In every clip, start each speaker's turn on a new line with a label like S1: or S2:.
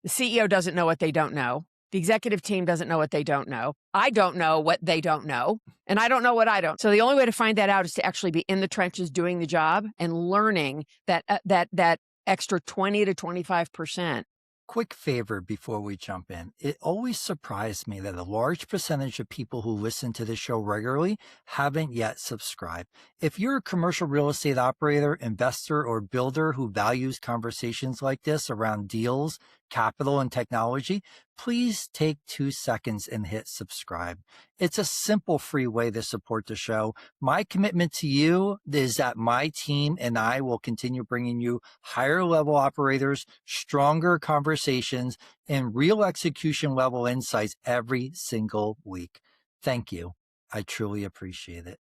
S1: The CEO doesn't know what they don't know. The executive team doesn't know what they don't know. I don't know what they don't know. And I don't know what I don't. So the only way to find that out is to actually be in the trenches doing the job and learning that extra 20 to 25%.
S2: Quick favor before we jump in. It always surprised me that a large percentage of people who listen to the show regularly haven't yet subscribed. If you're a commercial real estate operator, investor, or builder who values conversations like this around deals, capital, and technology, please take 2 seconds and hit subscribe. It's a simple, free way to support the show. My commitment to you is that my team and I will continue bringing you higher level operators, stronger conversations, and real execution level insights every single week. Thank you. I truly appreciate it.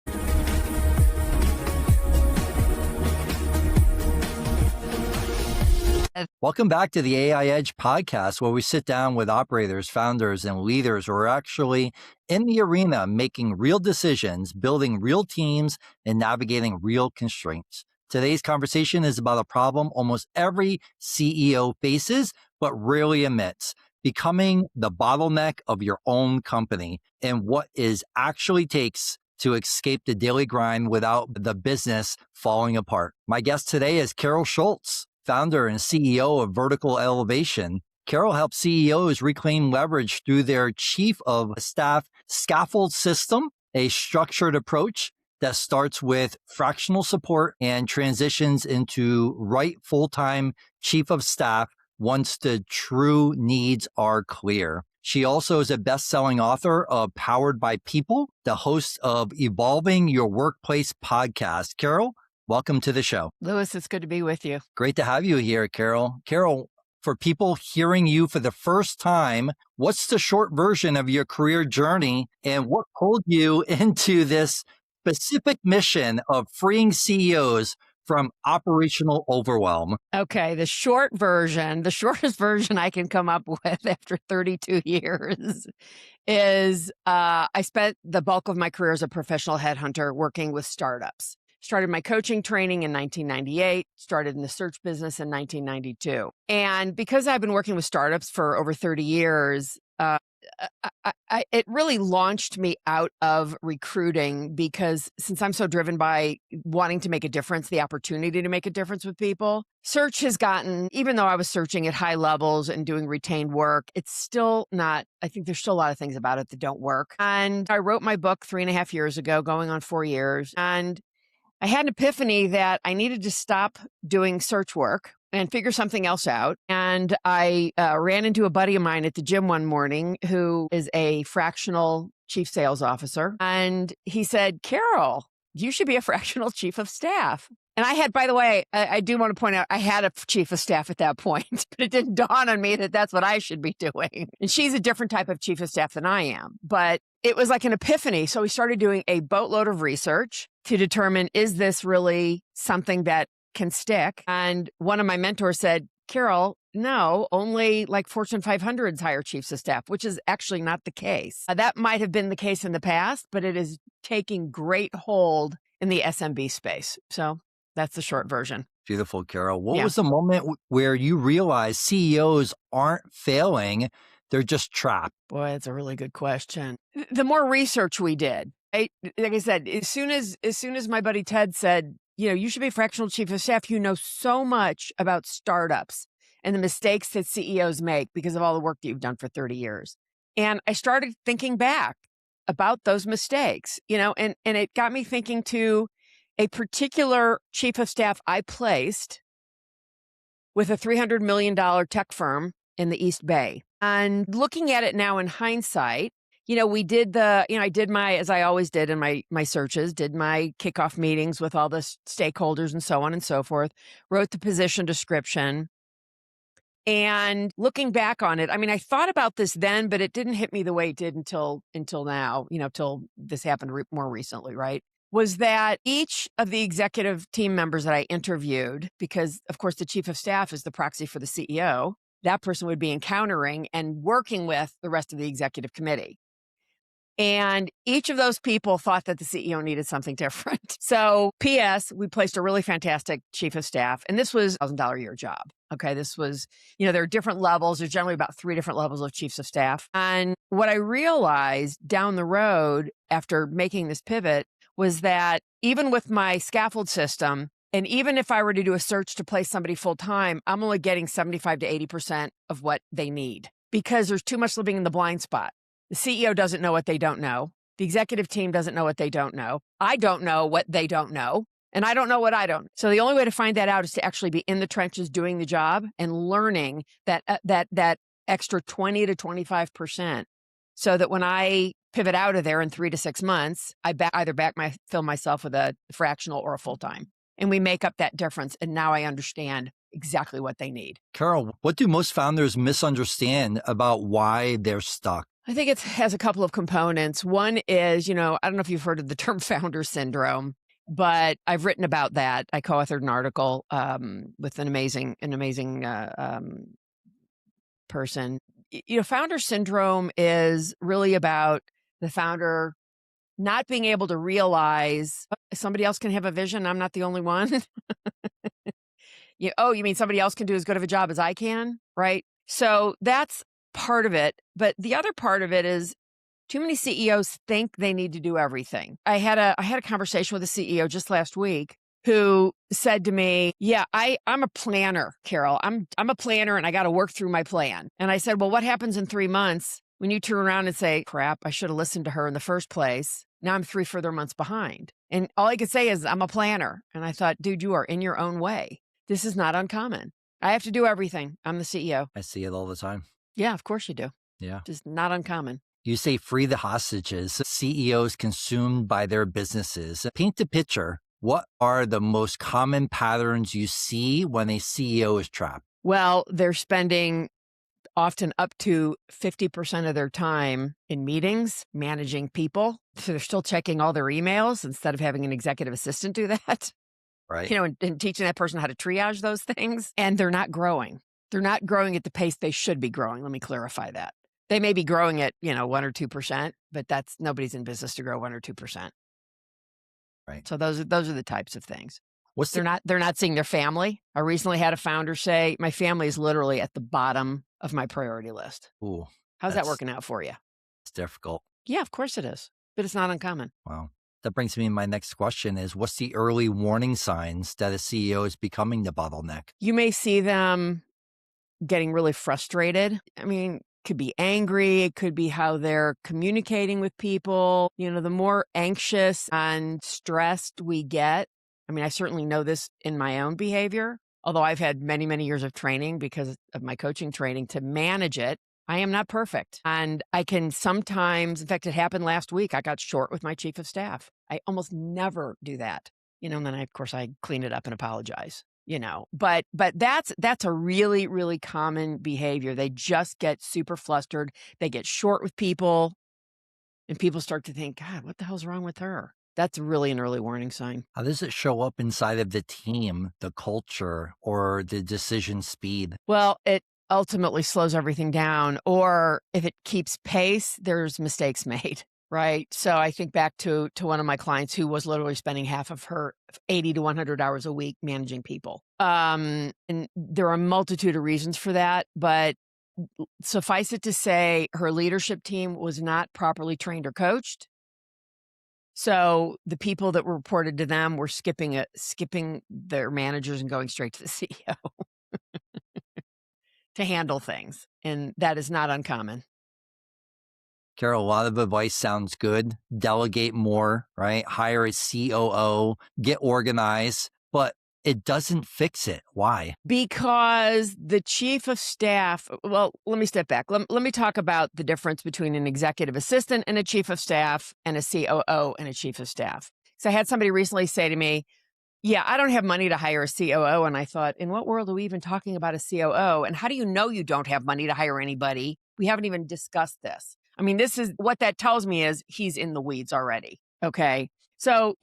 S2: Welcome back to the AI Edge podcast, where we sit down with operators, founders, and leaders who are actually in the arena making real decisions, building real teams, and navigating real constraints. Today's conversation is about a problem almost every CEO faces, but rarely admits: becoming the bottleneck of your own company, and what it actually takes to escape the daily grind without the business falling apart. My guest today is Carol Schultz, founder and CEO of Vertical Elevation. Carol helps CEOs reclaim leverage through their chief of staff Scaffold system, a structured approach that starts with fractional support and transitions into right full-time chief of staff once the true needs are clear. She also is a best-selling author of Powered by People, the host of Evolving Your Workplace podcast. Carol, welcome to the show.
S1: Louis, it's good to be with you.
S2: Great to have you here, Carol. Carol, for people hearing you for the first time, what's the short version of your career journey and what pulled you into this specific mission of freeing CEOs from operational overwhelm?
S1: Okay, the shortest version I can come up with after 32 years is I spent the bulk of my career as a professional headhunter working with startups. Started my coaching training in 1998, started in the search business in 1992. And because I've been working with startups for over 30 years, it really launched me out of recruiting, because since I'm so driven by wanting to make a difference, the opportunity to make a difference with people, search has gotten, even though I was searching at high levels and doing retained work, it's still not, I think there's still a lot of things about it that don't work. And I wrote my book 3.5 years ago, going on 4 years. And I had an epiphany that I needed to stop doing search work and figure something else out. And I ran into a buddy of mine at the gym one morning who is a fractional chief sales officer. And he said, Carol, you should be a fractional chief of staff. And I had, by the way, I do want to point out, I had a chief of staff at that point, but it didn't dawn on me that that's what I should be doing. And she's a different type of chief of staff than I am. But it was like an epiphany. So we started doing a boatload of research to determine, is this really something that can stick? And one of my mentors said, Carol, no, only like Fortune 500s hire chiefs of staff, which is actually not the case. That might have been the case in the past, but it is taking great hold in the SMB space. So that's the short version.
S2: Beautiful, Carol. What was the moment where you realized CEOs aren't failing, they're just trapped?
S1: Boy, that's a really good question. The more research we did, like I said, as soon as my buddy Ted said, you should be fractional chief of staff, you know so much about startups and the mistakes that CEOs make because of all the work that you've done for 30 years. And I started thinking back about those mistakes, and it got me thinking to a particular chief of staff I placed with a $300 million tech firm in the East Bay. And looking at it now in hindsight, we did I did as I always did in my searches, did my kickoff meetings with all the stakeholders and so on and so forth, wrote the position description. And looking back on it, I thought about this then, but it didn't hit me the way it did until now, till this happened more recently, right? Was that each of the executive team members that I interviewed, because of course the chief of staff is the proxy for the CEO, that person would be encountering and working with the rest of the executive committee. And each of those people thought that the CEO needed something different. So, P.S., we placed a really fantastic chief of staff, and this was a $1,000 a year job. Okay, this was, there are different levels. There's generally about 3 different levels of chiefs of staff. And what I realized down the road after making this pivot was that even with my Scaffold system, and even if I were to do a search to place somebody full time, I'm only getting 75 to 80% of what they need because there's too much living in the blind spot. The CEO doesn't know what they don't know. The executive team doesn't know what they don't know. I don't know what they don't know. And I don't know what I don't. So the only way to find that out is to actually be in the trenches doing the job and learning that extra 20 to 25%. So that when I pivot out of there in 3 to 6 months, I either fill myself with a fractional or a full-time. And we make up that difference. And now I understand exactly what they need.
S2: Carol, what do most founders misunderstand about why they're stuck?
S1: I think it has a couple of components. One is, I don't know if you've heard of the term founder syndrome, but I've written about that. I co-authored an article with an amazing person. Founder syndrome is really about the founder not being able to realize somebody else can have a vision. I'm not the only one. You mean somebody else can do as good of a job as I can, right? So that's part of it. But the other part of it is too many CEOs think they need to do everything. I had a conversation with a CEO just last week who said to me, "Yeah, I'm a planner, Carol. I'm a planner and I got to work through my plan." And I said, "Well, what happens in 3 months when you turn around and say, crap, I should have listened to her in the first place. Now I'm 3 further months behind." And all I could say is, "I'm a planner." And I thought, dude, you are in your own way. This is not uncommon. I have to do everything. I'm the CEO.
S2: I see it all the time.
S1: Yeah, of course you do.
S2: Yeah.
S1: Just not uncommon.
S2: You say free the hostages, CEOs consumed by their businesses. Paint the picture. What are the most common patterns you see when a CEO is trapped?
S1: Well, they're spending often up to 50% of their time in meetings, managing people. So they're still checking all their emails instead of having an executive assistant do that.
S2: Right.
S1: And teaching that person how to triage those things. And they're not growing. They're not growing at the pace they should be growing. Let me clarify that. They may be growing at, 1 or 2%, but nobody's in business to grow 1 or 2%.
S2: Right.
S1: So those are the types of things.
S2: What's
S1: They're not seeing their family. I recently had a founder say, "My family is literally at the bottom of my priority list."
S2: Ooh,
S1: How's that working out for you?
S2: It's difficult.
S1: Yeah, of course it is, but it's not uncommon.
S2: Wow. That brings me to my next question is, what's the early warning signs that a CEO is becoming the bottleneck?
S1: You may see them getting really frustrated. I mean, could be angry. It could be how they're communicating with people. The more anxious and stressed we get. I mean, I certainly know this in my own behavior, although I've had many, many years of training because of my coaching training to manage it. I am not perfect. And I can sometimes, in fact, it happened last week. I got short with my chief of staff. I almost never do that. And then of course I clean it up and apologize. But that's a really, really common behavior. They just get super flustered. They get short with people and people start to think, God, what the hell's wrong with her? That's really an early warning sign.
S2: How does it show up inside of the team, the culture, or the decision speed?
S1: Well, it ultimately slows everything down, or if it keeps pace, there's mistakes made. Right. So I think back to one of my clients who was literally spending half of her 80 to 100 hours a week managing people. And there are a multitude of reasons for that, but suffice it to say, her leadership team was not properly trained or coached. So the people that were reported to them were skipping their managers and going straight to the CEO to handle things. And that is not uncommon.
S2: Carol, a lot of advice sounds good. Delegate more, right? Hire a COO, get organized, but it doesn't fix it. Why?
S1: Because the chief of staff, well, let me step back. Let me talk about the difference between an executive assistant and a chief of staff and a COO and a chief of staff. So I had somebody recently say to me, "Yeah, I don't have money to hire a COO." And I thought, in what world are we even talking about a COO? And how do you know you don't have money to hire anybody? We haven't even discussed this. I mean, this is what that tells me is he's in the weeds already. Okay. So,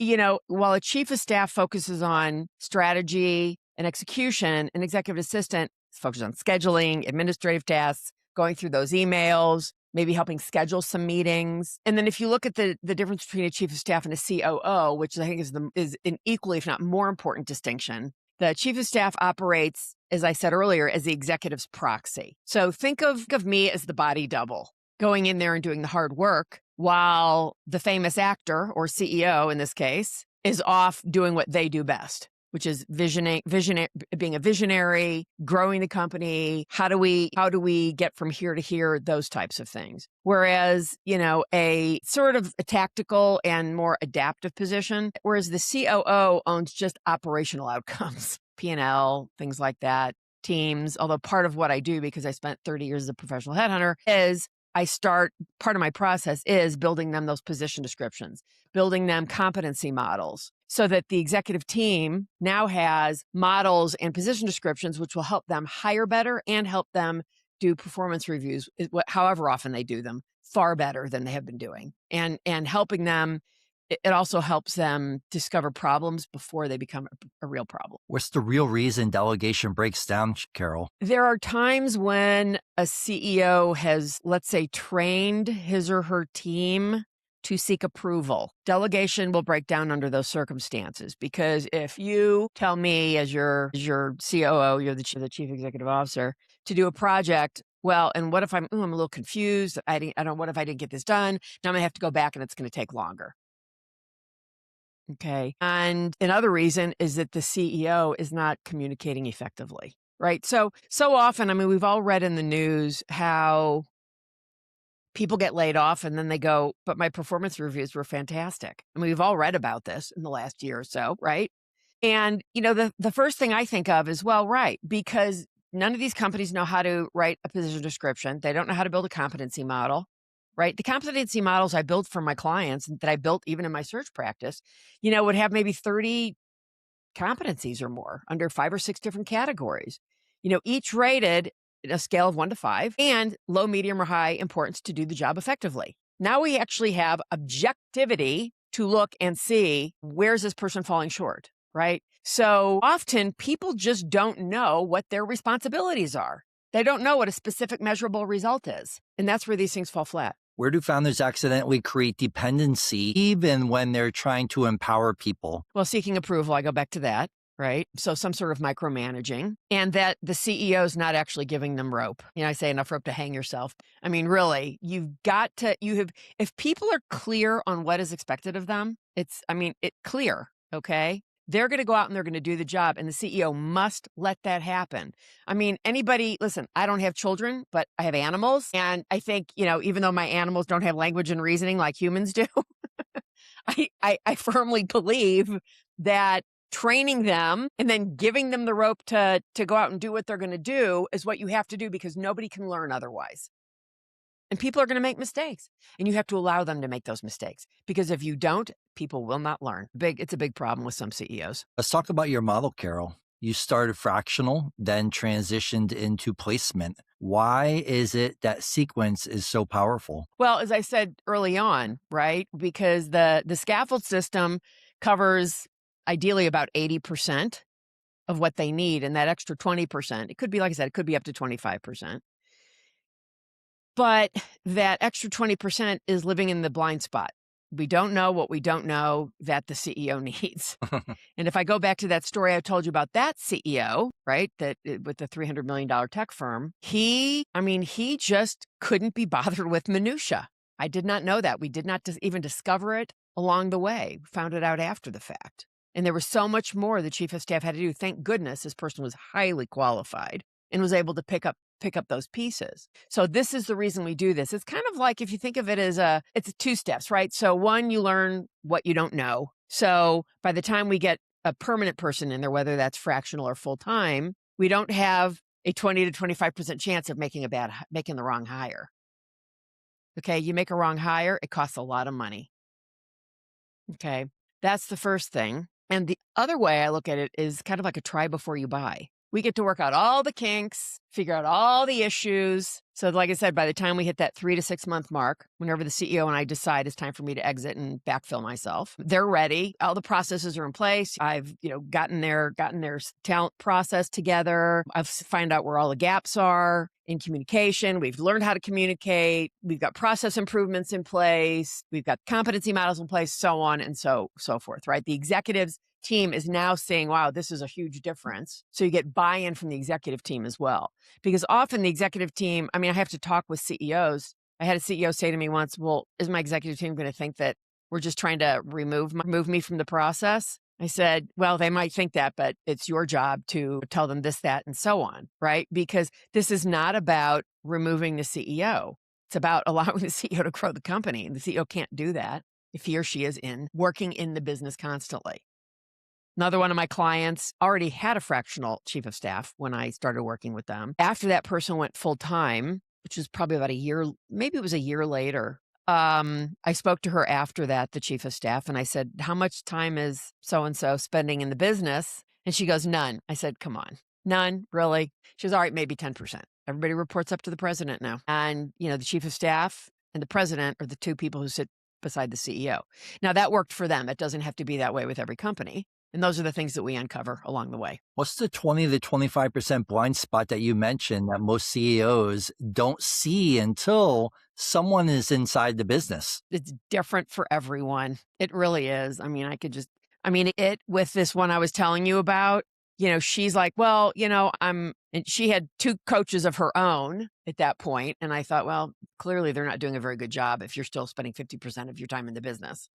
S1: while a chief of staff focuses on strategy and execution, an executive assistant focuses on scheduling, administrative tasks, going through those emails, maybe helping schedule some meetings. And then if you look at the difference between a chief of staff and a COO, which I think is an equally, if not more important distinction, the chief of staff operates, as I said earlier, as the executive's proxy. So think of me as the body double, going in there and doing the hard work while the famous actor, or CEO in this case, is off doing what they do best, which is being a visionary, growing the company. How do we get from here to here? Those types of things. Whereas, a sort of a tactical and more adaptive position, whereas the COO owns just operational outcomes, P&L, things like that, teams. Although part of what I do, because I spent 30 years as a professional headhunter, is part of my process is building them those position descriptions, building them competency models, so that the executive team now has models and position descriptions, which will help them hire better and help them do performance reviews, however often they do them, far better than they have been doing. And helping them, it also helps them discover problems before they become a real problem.
S2: What's the real reason delegation breaks down, Carol?
S1: There are times when a CEO has, let's say, trained his or her team to seek approval. Delegation will break down under those circumstances, because if you tell me as your COO, you're the chief executive officer, to do a project, well, and what if I'm a little confused? What if I didn't get this done? Now I'm gonna have to go back and it's gonna take longer. Okay. And another reason is that the CEO is not communicating effectively, right? So often, we've all read in the news how people get laid off and then they go, but my performance reviews were fantastic. We've all read about this in the last year or so, right? And, the first thing I think of is, well, right, because none of these companies know how to write a position description. They don't know how to build a competency model, right? The competency models I built for my clients, that I built even in my search practice, would have maybe 30 competencies or more under 5 or 6 different categories, each rated in a scale of 1 to 5, and low, medium, or high importance to do the job effectively. Now we actually have objectivity to look and see, where's this person falling short, right? So often people just don't know what their responsibilities are. They don't know what a specific measurable result is. And that's where these things fall flat.
S2: Where do founders accidentally create dependency even when they're trying to empower people?
S1: Well, seeking approval, I go back to that, right? So some sort of micromanaging, and that the CEO is not actually giving them rope. I say enough rope to hang yourself. Really, if people are clear on what is expected of them, it's clear, okay? They're going to go out and they're going to do the job, and the CEO must let that happen. Listen, I don't have children, but I have animals. And I think, even though my animals don't have language and reasoning like humans do, I firmly believe that training them and then giving them the rope to go out and do what they're going to do is what you have to do, because nobody can learn otherwise. And people are going to make mistakes, and you have to allow them to make those mistakes, because if you don't, people will not learn. It's a big problem with some CEOs.
S2: Let's talk about your model, Carol. You started fractional, then transitioned into placement. Why is it that sequence is so powerful?
S1: Well, as I said early on, right? Because the Scaffold system covers ideally about 80% of what they need, and that extra 20%, it could be, like I said, it could be up to 25%. But that extra 20% is living in the blind spot. We don't know what we don't know that the CEO needs. And if I go back to that story I told you about that CEO, right, with the $300 million tech firm, he just couldn't be bothered with minutia. I did not know that. We did not even discover it along the way. We found it out after the fact. And there was so much more the chief of staff had to do. Thank goodness this person was highly qualified and was able to pick up those pieces. So this is the reason we do this. It's kind of like, if you think of it as it's 2 steps, right? So 1, you learn what you don't know. So by the time we get a permanent person in there, whether that's fractional or full-time, we don't have a 20 to 25% chance of making the wrong hire. Okay, you make a wrong hire, it costs a lot of money. Okay, that's the first thing. And the other way I look at it is kind of like a try before you buy. We get to work out all the kinks, figure out all the issues, So, like I said, by the time we hit that 3 to 6 month mark, whenever the CEO and I decide it's time for me to exit and backfill myself, they're ready. All the processes are in place. I've, gotten their talent process together. I've found out where all the gaps are in communication. We've learned how to communicate. We've got process improvements in place. We've got competency models in place, so on and so forth, right? The executives team is now saying, wow, this is a huge difference. So you get buy-in from the executive team as well. Because often the executive team, I have to talk with CEOs. I had a CEO say to me once, well, is my executive team going to think that we're just trying to remove me from the process? I said, well, they might think that, but it's your job to tell them this, that, and so on, right? Because this is not about removing the CEO. It's about allowing the CEO to grow the company. And the CEO can't do that if he or she is working in the business constantly. Another one of my clients already had a fractional chief of staff when I started working with them. After that person went full time, which was probably about a year, maybe it was a year later. I spoke to her after that, the chief of staff, and I said, how much time is so-and-so spending in the business? And she goes, none. I said, come on, none, really? She goes, all right, maybe 10%. Everybody reports up to the president now. And, the chief of staff and the president are the two people who sit beside the CEO. Now, that worked for them. It doesn't have to be that way with every company. And those are the things that we uncover along the way.
S2: What's the 20 to 25% blind spot that you mentioned that most CEOs don't see until someone is inside the business?
S1: It's different for everyone. It really is. It with this one I was telling you about, she's like, well, and she had two coaches of her own at that point. And I thought, well, clearly they're not doing a very good job if you're still spending 50% of your time in the business.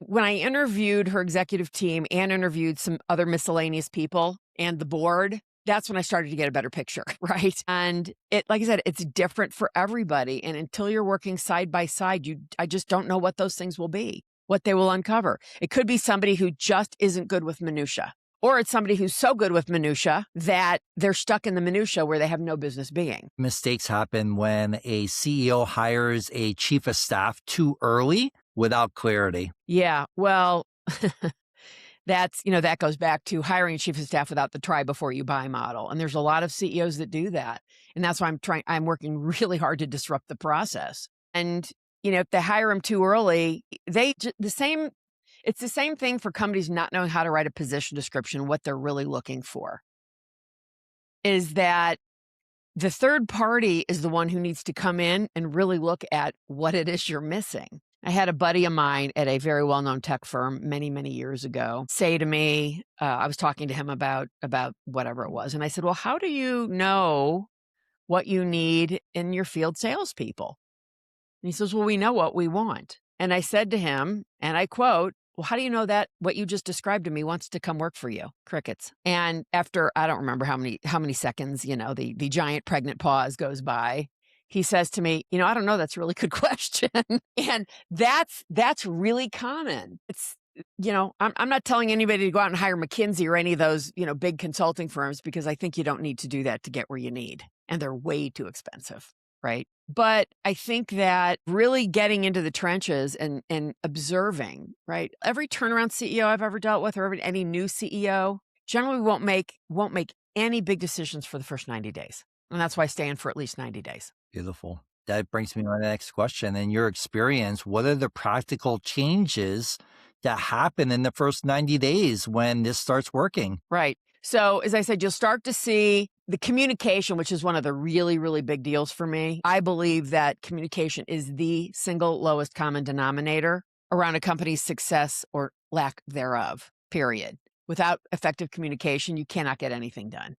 S1: When I interviewed her executive team and interviewed some other miscellaneous people and the board, that's when I started to get a better picture, right? And like I said, it's different for everybody. And until you're working side by side, I just don't know what those things will be, what they will uncover. It could be somebody who just isn't good with minutia. Or it's somebody who's so good with minutia that they're stuck in the minutia where they have no business being.
S2: Mistakes happen when a CEO hires a chief of staff too early without clarity.
S1: Yeah, well, that goes back to hiring a chief of staff without the try before you buy model. And there's a lot of CEOs that do that. And that's why I'm working really hard to disrupt the process. And, if they hire them too early, it's the same thing for companies not knowing how to write a position description. What they're really looking for is that the third party is the one who needs to come in and really look at what it is you're missing. I had a buddy of mine at a very well-known tech firm many, many years ago say to me, I was talking to him about whatever it was. And I said, well, how do you know what you need in your field salespeople? And he says, well, we know what we want. And I said to him, and I quote, well, how do you know that what you just described to me wants to come work for you? Crickets. And after, I don't remember how many seconds, the giant pregnant pause goes by, he says to me, I don't know, that's a really good question. And that's really common. It's, I'm not telling anybody to go out and hire McKinsey or any of those, big consulting firms, because I think you don't need to do that to get where you need. And they're way too expensive, right? But I think that really getting into the trenches and observing, right? Every turnaround CEO I've ever dealt with, or any new CEO, generally won't make any big decisions for the first 90 days. And that's why I stay in for at least 90 days.
S2: Beautiful. That brings me to my next question. In your experience, what are the practical changes that happen in the first 90 days when this starts working?
S1: Right. So as I said, you'll start to see the communication, which is one of the really, really big deals for me. I believe that communication is the single lowest common denominator around a company's success or lack thereof, period. Without effective communication, you cannot get anything done.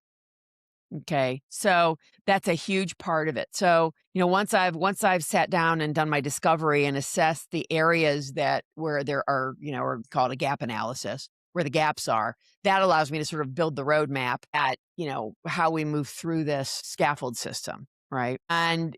S1: Okay. So that's a huge part of it. So, once I've sat down and done my discovery and assessed the areas where there are, or called a gap analysis, where the gaps are, that allows me to sort of build the roadmap at, how we move through this scaffold system. Right. And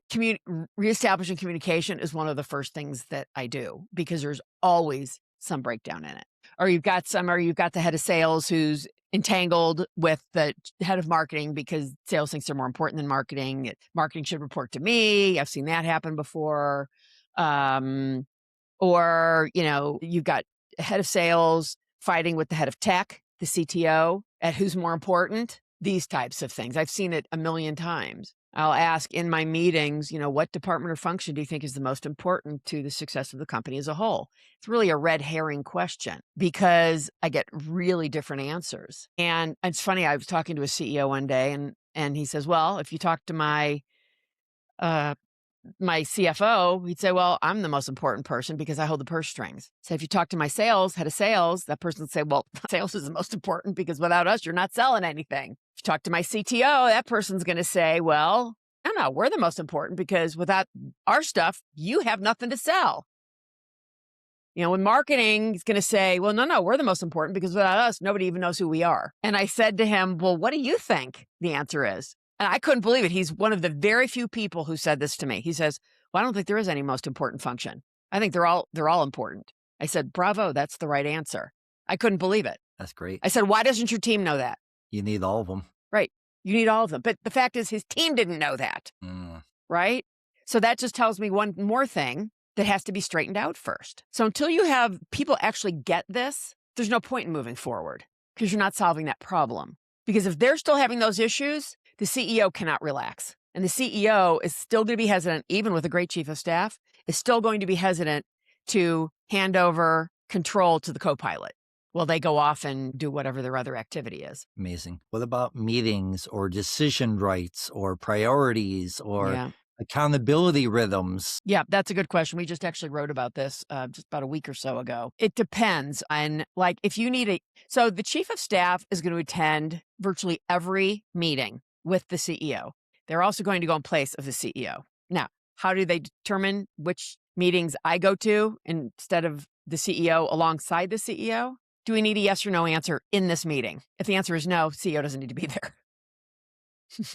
S1: reestablishing communication is one of the first things that I do, because there's always some breakdown in it. Or you've got the head of sales who's entangled with the head of marketing because sales thinks they're more important than marketing. Marketing should report to me. I've seen that happen before. Or, you've got a head of sales fighting with the head of tech, the CTO, at who's more important. These types of things. I've seen it a million times. I'll ask in my meetings, what department or function do you think is the most important to the success of the company as a whole? It's really a red herring question because I get really different answers. And it's funny, I was talking to a CEO one day and he says, well, if you talk to uh, my CFO, he'd say, well, I'm the most important person because I hold the purse strings. So if you talk to my head of sales, that person would say, well, sales is the most important because without us, you're not selling anything. If you talk to my CTO, that person's going to say, well, no, we're the most important because without our stuff, you have nothing to sell. When marketing is going to say, well, no, we're the most important because without us, nobody even knows who we are. And I said to him, well, what do you think the answer is? And I couldn't believe it. He's one of the very few people who said this to me. He says, well, I don't think there is any most important function. I think they're all important. I said, bravo, that's the right answer. I couldn't believe it.
S2: That's great.
S1: I said, why doesn't your team know that?
S2: You need all of them.
S1: Right. You need all of them. But the fact is his team didn't know that. Right? So that just tells me one more thing that has to be straightened out first. So until you have people actually get this, there's no point in moving forward because you're not solving that problem. Because if they're still having those issues, the CEO cannot relax. And the CEO is still going to be hesitant, even with a great chief of staff, is still going to be hesitant to hand over control to the co-pilot while they go off and do whatever their other activity is.
S2: Amazing. What about meetings or decision rights or priorities or accountability rhythms?
S1: Yeah, that's a good question. We just actually wrote about this just about a week or so ago. It depends on if you need so the chief of staff is going to attend virtually every meeting with the CEO. They're also going to go in place of the CEO. Now, how do they determine which meetings I go to instead of the CEO alongside the CEO? Do we need a yes or no answer in this meeting? If the answer is no, CEO doesn't need to be there.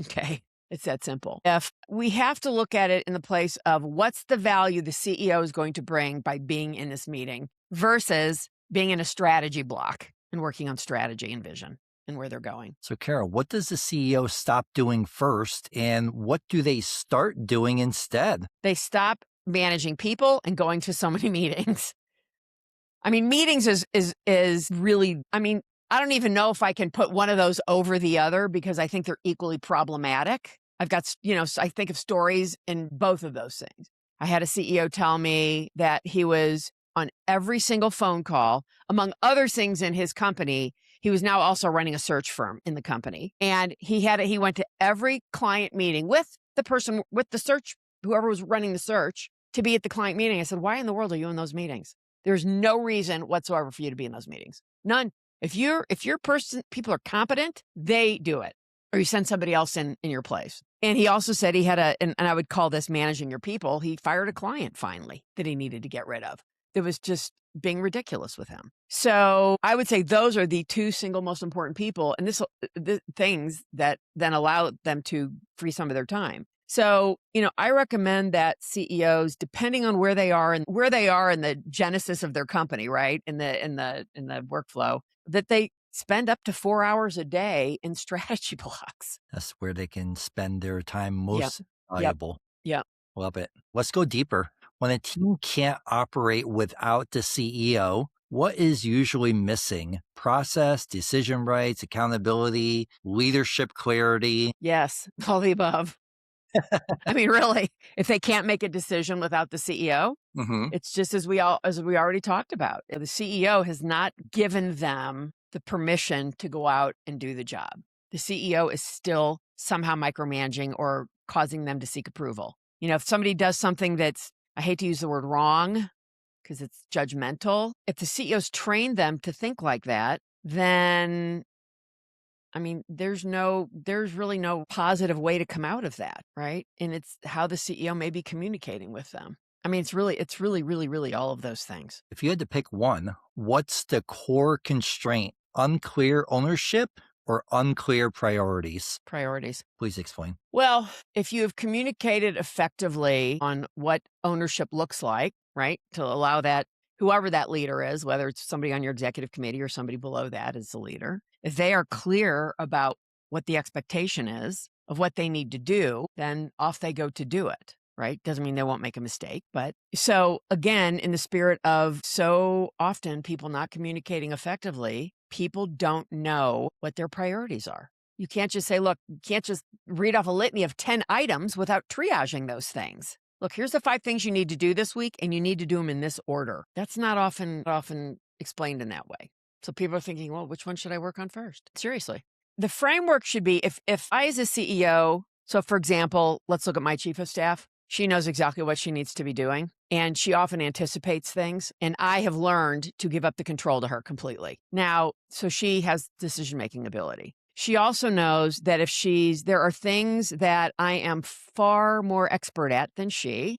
S1: Okay. It's that simple. If we have to look at it in the place of what's the value the CEO is going to bring by being in this meeting versus being in a strategy block and working on strategy and vision and where they're going.
S2: So, Carol, what does the CEO stop doing first and what do they start doing instead?
S1: They stop managing people and going to so many meetings. I mean, meetings is really, I don't even know if I can put one of those over the other because I think they're equally problematic. I've got, I think of stories in both of those things. I had a CEO tell me that he was on every single phone call, among other things in his company. He was now also running a search firm in the company. And he went to every client meeting with the person, with the search, whoever was running the search to be at the client meeting. I said, why in the world are you in those meetings? There's no reason whatsoever for you to be in those meetings. None. If people are competent, they do it, or you send somebody else in your place. And he also said he had and I would call this managing your people. He fired a client finally that he needed to get rid of. That was just being ridiculous with him. So I would say those are the two single most important people, and the things that then allow them to free some of their time. So, I recommend that CEOs, depending on where they are in the genesis of their company, right, in the workflow, that they spend up to 4 hours a day in strategy blocks.
S2: That's where they can spend their time most valuable.
S1: Yep.
S2: Love it. Let's go deeper. When a team can't operate without the CEO, what is usually missing? Process, decision rights, accountability, leadership clarity?
S1: Yes, all the above. I mean, really, if they can't make a decision without the CEO, it's just as we already talked about. The CEO has not given them the permission to go out and do the job. The CEO is still somehow micromanaging or causing them to seek approval. If somebody does something that's, I hate to use the word wrong because it's judgmental. If the CEO's trained them to think like that, then there's really no positive way to come out of that, right? And it's how the CEO may be communicating with them. It's really, really, really all of those things.
S2: If you had to pick one, what's the core constraint? Unclear ownership or unclear priorities?
S1: Priorities.
S2: Please explain.
S1: Well, if you have communicated effectively on what ownership looks like, right, to allow that, whoever that leader is, whether it's somebody on your executive committee or somebody below that as the leader, if they are clear about what the expectation is of what they need to do, then off they go to do it, right? Doesn't mean they won't make a mistake. But so again, in the spirit of so often people not communicating effectively, people don't know what their priorities are. You can't just say, look, you can't just read off a litany of 10 items without triaging those things. Look, here's the 5 things you need to do this week, and you need to do them in this order. That's not often explained in that way. So people are thinking, well, which one should I work on first? Seriously. The framework should be if I, as a CEO, so for example, let's look at my chief of staff. She knows exactly what she needs to be doing, and she often anticipates things. And I have learned to give up the control to her completely. Now, so she has decision-making ability. She also knows that there are things that I am far more expert at than she,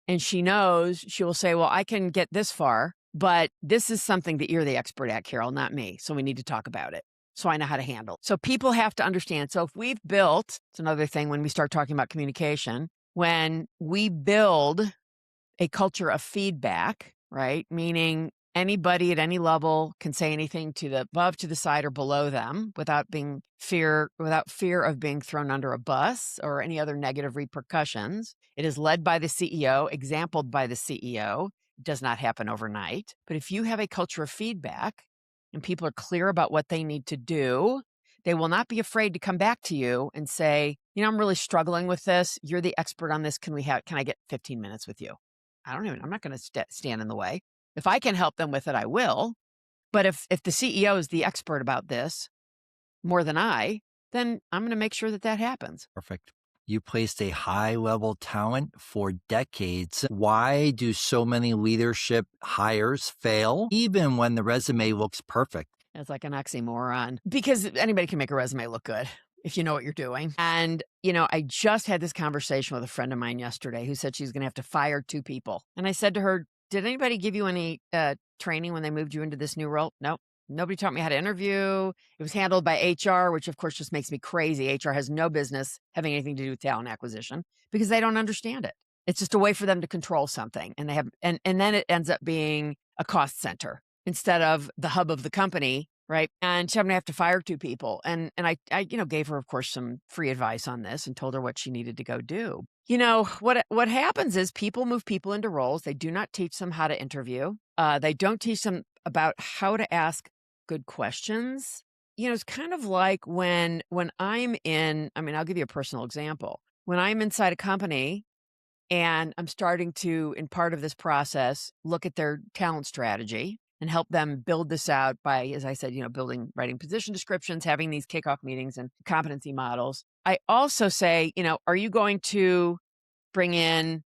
S1: and she knows she will say, well, I can get this far, but this is something that you're the expert at, Carol, not me. So we need to talk about it. So I know how to handle. So people have to understand. So if we've built, it's another thing when we start talking about communication, when we build a culture of feedback, right? Meaning anybody at any level can say anything to the above, to the side, or below them without fear of being thrown under a bus or any other negative repercussions. It is led by the CEO, exampled by the CEO. It does not happen overnight. But if you have a culture of feedback and people are clear about what they need to do, they will not be afraid to come back to you and say, I'm really struggling with this. You're the expert on this. Can I get 15 minutes with you? I'm not going to stand in the way. If I can help them with it, I will. But if the CEO is the expert about this more than I, then I'm going to make sure that happens.
S2: Perfect. You placed a high-level talent for decades. Why do so many leadership hires fail, even when the resume looks perfect?
S1: It's like an oxymoron, because anybody can make a resume look good if you know what you're doing. And, I just had this conversation with a friend of mine yesterday who said she's going to have to fire 2 people. And I said to her, did anybody give you any training when they moved you into this new role? No. Nobody taught me how to interview. It was handled by HR, which of course just makes me crazy. HR has no business having anything to do with talent acquisition because they don't understand it. It's just a way for them to control something. And then it ends up being a cost center instead of the hub of the company, right? And so I'm gonna have to fire 2 people. And I gave her, of course, some free advice on this and told her what she needed to go do. What happens is people move people into roles. They do not teach them how to interview. They don't teach them about how to ask good questions. It's kind of like when I'm I'll give you a personal example. When I'm inside a company and I'm starting to, in part of this process, look at their talent strategy and help them build this out by, as I said, writing position descriptions, having these kickoff meetings and competency models. I also say, are you going to bring in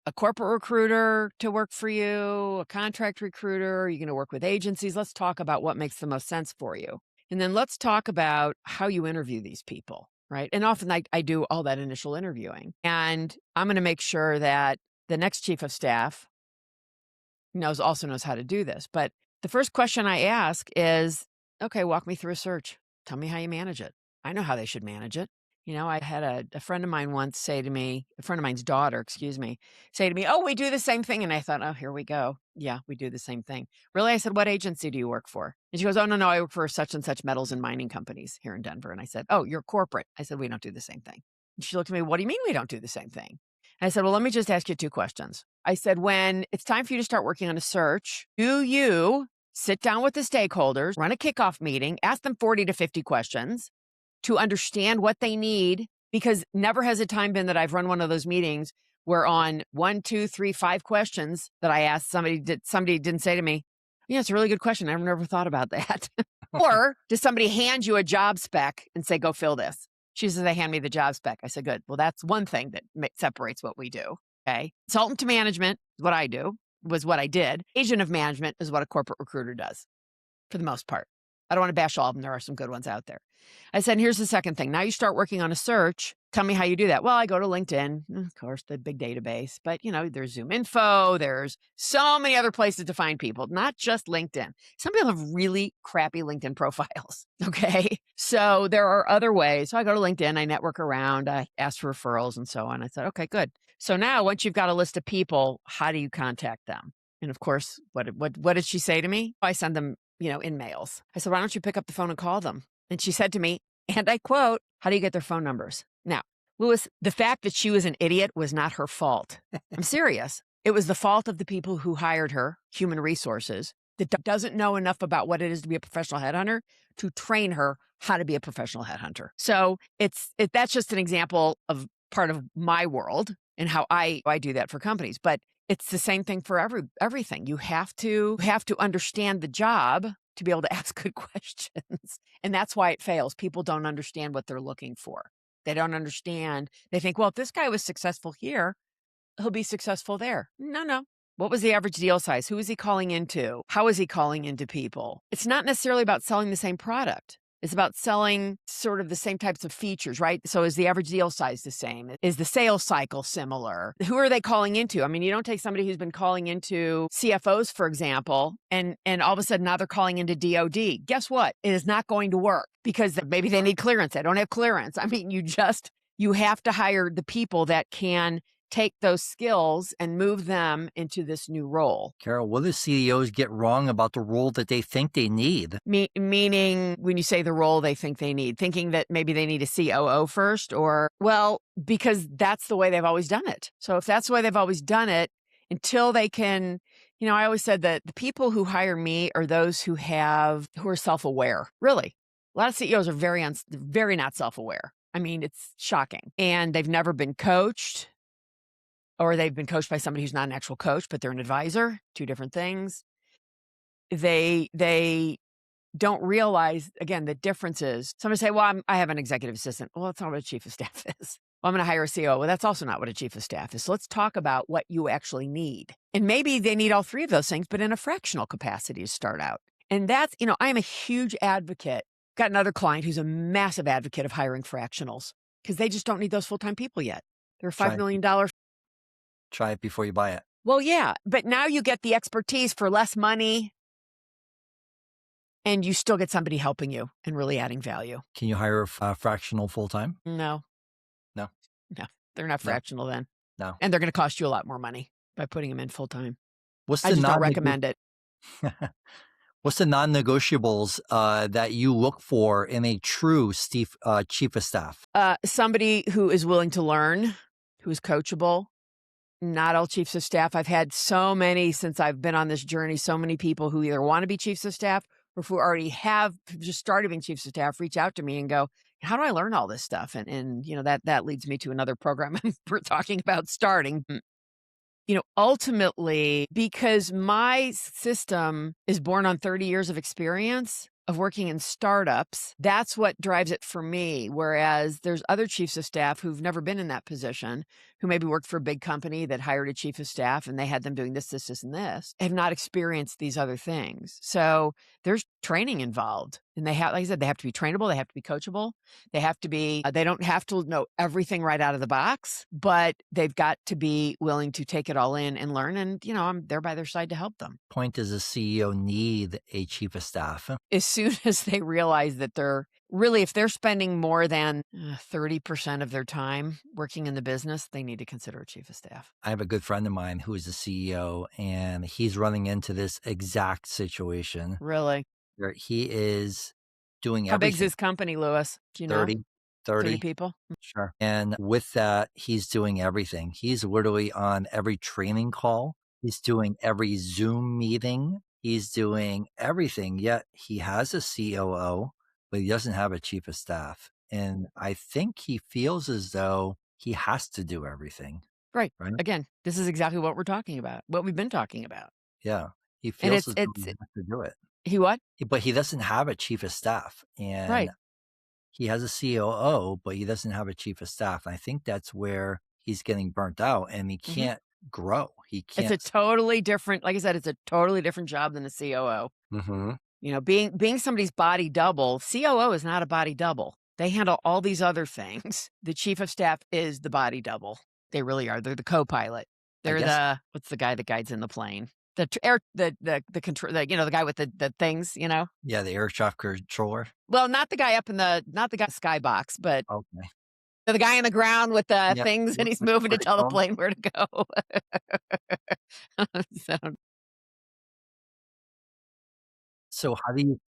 S1: a corporate recruiter to work for you, a contract recruiter? Are you going to work with agencies? Let's talk about what makes the most sense for you. And then let's talk about how you interview these people, right? And often I do all that initial interviewing. And I'm going to make sure that the next chief of staff also knows how to do this. But the first question I ask is, okay, walk me through a search. Tell me how you manage it. I know how they should manage it. I had a friend of mine once say to me, a friend of mine's daughter, say to me, oh, we do the same thing. And I thought, oh, here we go. Yeah, we do the same thing. Really? I said, what agency do you work for? And she goes, oh, no, I work for such and such metals and mining companies here in Denver. And I said, oh, you're corporate. I said, we don't do the same thing. And she looked at me, what do you mean we don't do the same thing? And I said, well, let me just ask you 2 questions. I said, when it's time for you to start working on a search, do you sit down with the stakeholders, run a kickoff meeting, ask them 40 to 50 questions to understand what they need? Because never has a time been that I've run one of those meetings where on 1, 2, 3, 5 questions that I asked, somebody didn't say to me, yeah, it's a really good question. I've never thought about that. Or does somebody hand you a job spec and say, go fill this? She says, they hand me the job spec. I said, good. Well, that's one thing that separates what we do. Okay. Consultant to management is what I do, was what I did. Agent of management is what a corporate recruiter does for the most part. I don't want to bash all of them. There are some good ones out there. I said, here's the second thing. Now you start working on a search. Tell me how you do that. Well, I go to LinkedIn, of course, the big database, but there's Zoom Info. There's so many other places to find people, not just LinkedIn. Some people have really crappy LinkedIn profiles. Okay. So there are other ways. So I go to LinkedIn, I network around, I ask for referrals and so on. I said, okay, good. So now once you've got a list of people, how do you contact them? And of course, what did she say to me? I send them, in mails. I said, why don't you pick up the phone and call them? And she said to me, and I quote, how do you get their phone numbers? Now, Louis, the fact that she was an idiot was not her fault. I'm serious. It was the fault of the people who hired her, human resources, that doesn't know enough about what it is to be a professional headhunter to train her how to be a professional headhunter. So that's just an example of part of my world and how I do that for companies. But it's the same thing for everything. You have to understand the job to be able to ask good questions. And that's why it fails. People don't understand what they're looking for. They don't understand. They think, well, if this guy was successful here, he'll be successful there. No, no. What was the average deal size? Who is he calling into? How is he calling into people? It's not necessarily about selling the same product. It's about selling sort of the same types of features, right? So is the average deal size the same? Is the sales cycle similar? Who are they calling into? I mean, you don't take somebody who's been calling into CFOs, for example, and all of a sudden now they're calling into DOD. Guess what? It is not going to work because maybe they need clearance. They don't have clearance. I mean, you have to hire the people that can take those skills and move them into this new role.
S2: Carol, what do CEOs get wrong about the role that they think they need?
S1: Meaning when you say the role they think they need, thinking that maybe they need a COO first because that's the way they've always done it. So if that's the way they've always done it, until they can, I always said that the people who hire me are those who are self-aware. Really. A lot of CEOs are very not self-aware. I mean, it's shocking. And they've never been coached. Or they've been coached by somebody who's not an actual coach, but they're an advisor, two different things. They don't realize, again, the difference is somebody say, well, I have an executive assistant. Well, that's not what a chief of staff is. Well, I'm going to hire a COO. Well, that's also not what a chief of staff is. So let's talk about what you actually need. And maybe they need all three of those things, but in a fractional capacity to start out. And that's, I'm a huge advocate. Got another client who's a massive advocate of hiring fractionals because they just don't need those full-time people yet. They're a $5 million.
S2: Try it before you buy it.
S1: Well, yeah, but now you get the expertise for less money and you still get somebody helping you and really adding value.
S2: Can you hire a fractional full-time?
S1: No.
S2: No.
S1: No, they're not fractional then.
S2: No.
S1: And they're going to cost you a lot more money by putting them in full-time. I
S2: What's
S1: just don't recommend it.
S2: What's the non-negotiables that you look for in a true chief of staff?
S1: Somebody who is willing to learn, who is coachable. Not all chiefs of staff. I've had so many since I've been on this journey, so many people who either want to be chiefs of staff or who already have just started being chiefs of staff reach out to me and go, how do I learn all this stuff? And that leads me to another program we're talking about starting. Ultimately, because my system is born on 30 years of experience of working in startups, that's what drives it for me. Whereas there's other chiefs of staff who've never been in that position, who maybe worked for a big company that hired a chief of staff and they had them doing this, and this, have not experienced these other things. So there's training involved. And like I said, they have to be trainable. They have to be coachable. They have to be, they don't have to know everything right out of the box, but they've got to be willing to take it all in and learn. And, I'm there by their side to help them.
S2: Point does a CEO need a chief of staff?
S1: As soon as they realize that if they're spending more than 30% of their time working in the business, they need to consider a chief of staff.
S2: I have a good friend of mine who is a CEO, and he's running into this exact situation.
S1: Really?
S2: Where he is doing
S1: How
S2: everything.
S1: big's his company, Lewis? Do you know?
S2: 30
S1: people?
S2: Sure. And with that, he's doing everything. He's literally on every training call. He's doing every Zoom meeting. He's doing everything, yet he has a COO, but he doesn't have a chief of staff. And I think he feels as though he has to do everything.
S1: Right.
S2: Right?
S1: Again, this is exactly what we're talking about, what we've been talking about.
S2: Yeah. He feels as though he has to do it.
S1: He what?
S2: But he doesn't have a chief of staff. And
S1: right.
S2: He has a COO, but he doesn't have a chief of staff. And I think that's where he's getting burnt out and he can't grow. He can't.
S1: It's a totally different, like I said, it's a totally different job than a COO. Being somebody's body double, COO is not a body double. They handle all these other things. The chief of staff is the body double. They really are. They're the co-pilot. They're what's the guy that guides in the plane? The control, the guy with the things,
S2: Yeah, the air traffic controller.
S1: Well, not the guy skybox, but
S2: okay.
S1: The guy on the ground with the things, and he's moving to tell the plane where to go.
S2: So how do you?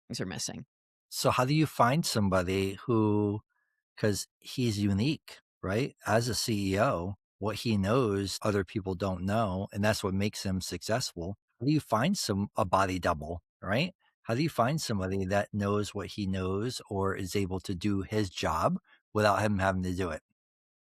S1: Things are missing.
S2: So how do you find somebody who, because he's unique, right? As a CEO, what he knows other people don't know, and that's what makes him successful. how do you find a body double, right? How do you find somebody that knows what he knows or is able to do his job without him having to do it?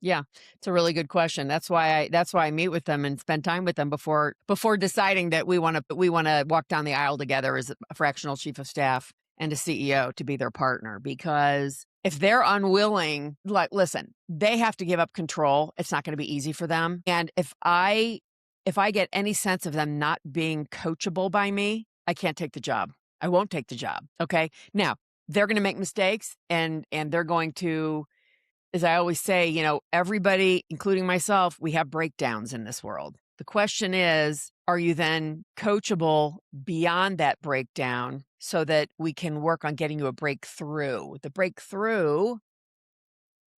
S1: Yeah, it's a really good question. That's why I meet with them and spend time with them before deciding that we wanna walk down the aisle together as a fractional chief of staff and a CEO to be their partner. Because if they're unwilling, like, listen, they have to give up control. It's not gonna be easy for them. And if I get any sense of them not being coachable by me, I can't take the job. I won't take the job. Okay. Now, they're gonna make mistakes and they're going to, as I always say, everybody, including myself, we have breakdowns in this world. The question is, are you then coachable beyond that breakdown so that we can work on getting you a breakthrough? The breakthrough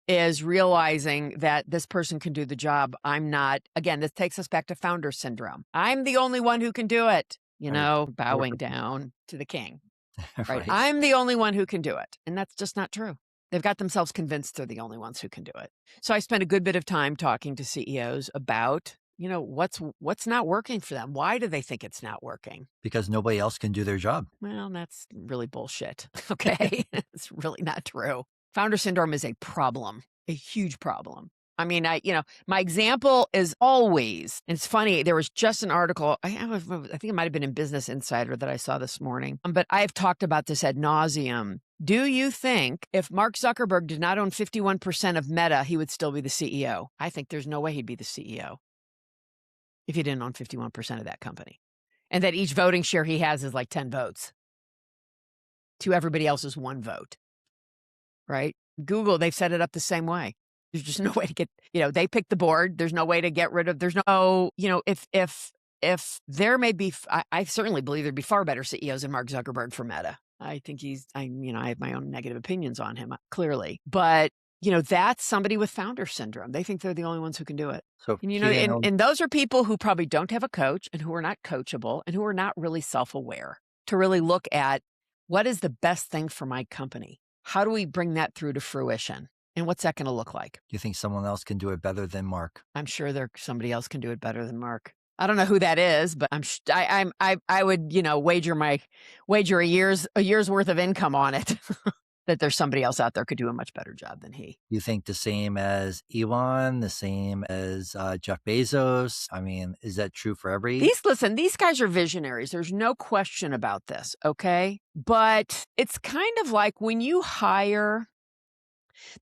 S1: is realizing that this person can do the job. I'm not, again, this takes us back to founder syndrome. I'm the only one who can do it,
S2: Right.
S1: bowing down to the king. Right.
S2: Right.
S1: I'm the only one who can do it. And that's just not true. They've got themselves convinced they're the only ones who can do it. So I spend a good bit of time talking to CEOs about, what's not working for them. Why do they think it's not working?
S2: Because nobody else can do their job.
S1: Well, that's really bullshit. Okay. It's really not true. Founder syndrome is a problem, a huge problem. I mean, my example is always, and it's funny, there was just an article, I think it might have been in Business Insider that I saw this morning, but I've talked about this ad nauseum. Do you think if Mark Zuckerberg did not own 51% of Meta, he would still be the CEO? I think there's no way he'd be the CEO if he didn't own 51% of that company. And that each voting share he has is like 10 votes to everybody else's one vote, right? Google, they've set it up the same way. There's just no way to get, they pick the board. There's no way to get rid of, there's no, if there may be, I certainly believe there'd be far better CEOs than Mark Zuckerberg for Meta. I think I have my own negative opinions on him, clearly. But, that's somebody with founder syndrome. They think they're the only ones who can do it.
S2: So
S1: And,
S2: he didn't own
S1: and those are people who probably don't have a coach and who are not coachable and who are not really self-aware to really look at what is the best thing for my company? How do we bring that through to fruition? And what's that going to look like?
S2: Do you think someone else can do it better than Mark?
S1: I'm sure somebody else can do it better than Mark. I don't know who that is, but I would, wager a year's worth of income on it that there's somebody else out there could do a much better job than he.
S2: You think the same as Elon, the same as Jeff Bezos? I mean, is that true for every?
S1: These guys are visionaries. There's no question about this. Okay. But it's kind of like when you hire,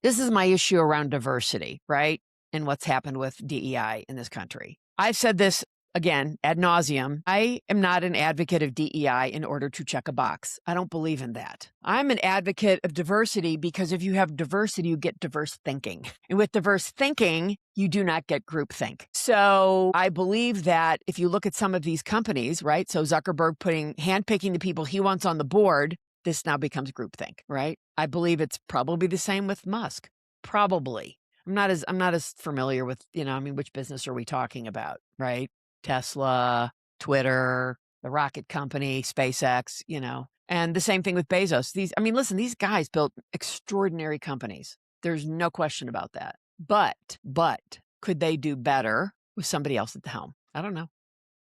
S1: this is my issue around diversity, right? And what's happened with DEI in this country. I've said this again ad nauseum. I am not an advocate of DEI in order to check a box. I don't believe in that. I'm an advocate of diversity because if you have diversity, you get diverse thinking. And with diverse thinking, you do not get groupthink. So I believe that if you look at some of these companies, right? So Zuckerberg handpicking the people he wants on the board, this now becomes groupthink, right? I believe it's probably the same with Musk. Probably. I'm not as familiar with, which business are we talking about, right? Tesla, Twitter, the rocket company, SpaceX, and the same thing with Bezos. These guys built extraordinary companies. There's no question about that. But could they do better with somebody else at the helm? I don't know.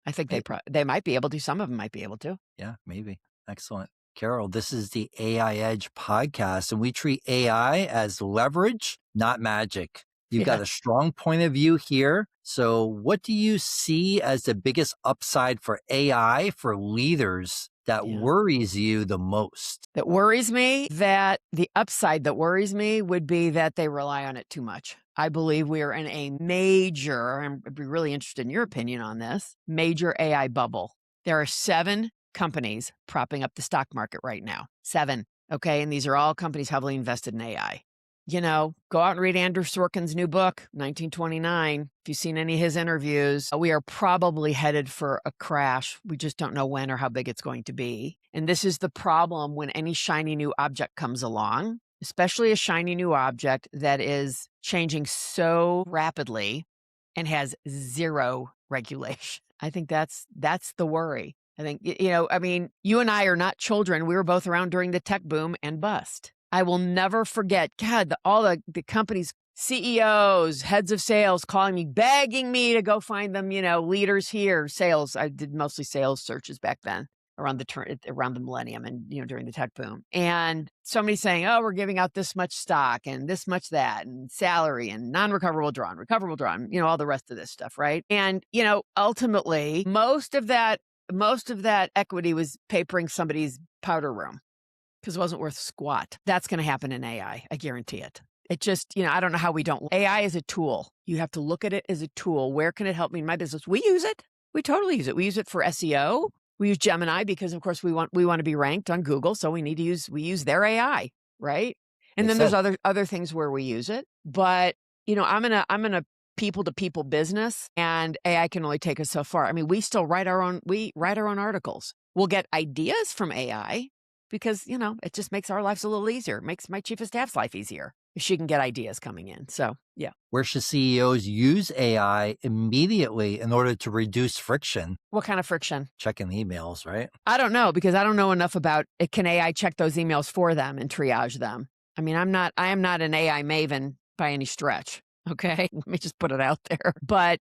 S1: I think they might be able to. Some of them might be able to.
S2: Yeah, maybe. Excellent. Carol, this is the AI Edge podcast, and we treat AI as leverage, not magic. You've got a strong point of view here. So what do you see as the biggest upside for AI for leaders that worries you the most?
S1: That worries me, that the upside that worries me would be that they rely on it too much. I believe we are in a major, I'd be really interested in your opinion on this, major AI bubble. There are 7 companies propping up the stock market right now. 7. Okay. And these are all companies heavily invested in AI. Go out and read Andrew Sorkin's new book, 1929. If you've seen any of his interviews, we are probably headed for a crash. We just don't know when or how big it's going to be. And this is the problem when any shiny new object comes along, especially a shiny new object that is changing so rapidly and has zero regulation. I think that's the worry. I think, you and I are not children. We were both around during the tech boom and bust. I will never forget, God, all the companies CEOs, heads of sales calling me, begging me to go find them, leaders here, sales. I did mostly sales searches back then around the millennium and, during the tech boom. And somebody saying, oh, we're giving out this much stock and this much that and salary and non-recoverable drawn, recoverable drawn, all the rest of this stuff. Right. And, ultimately most of that equity was papering somebody's powder room because it wasn't worth squat. That's going to happen in AI. I guarantee it. It just, I don't know how we don't. AI is a tool. You have to look at it as a tool. Where can it help me in my business? We use it. We totally use it. We use it for SEO. We use Gemini because, of course, we want to be ranked on Google, so we use their AI, right? And
S2: Makes
S1: then there's
S2: sense.
S1: other things where we use it. But I'm in a people to people business, and AI can only take us so far. I mean, we write our own articles. We'll get ideas from AI because it just makes our lives a little easier. It makes my chief of staff's life easier if she can get ideas coming in. So yeah.
S2: Where should CEOs use AI immediately in order to reduce friction?
S1: What kind of friction?
S2: Checking emails, right?
S1: I don't know because I don't know enough about it. Can AI check those emails for them and triage them? I mean, I am not an AI maven by any stretch. Okay. Let me just put it out there. But,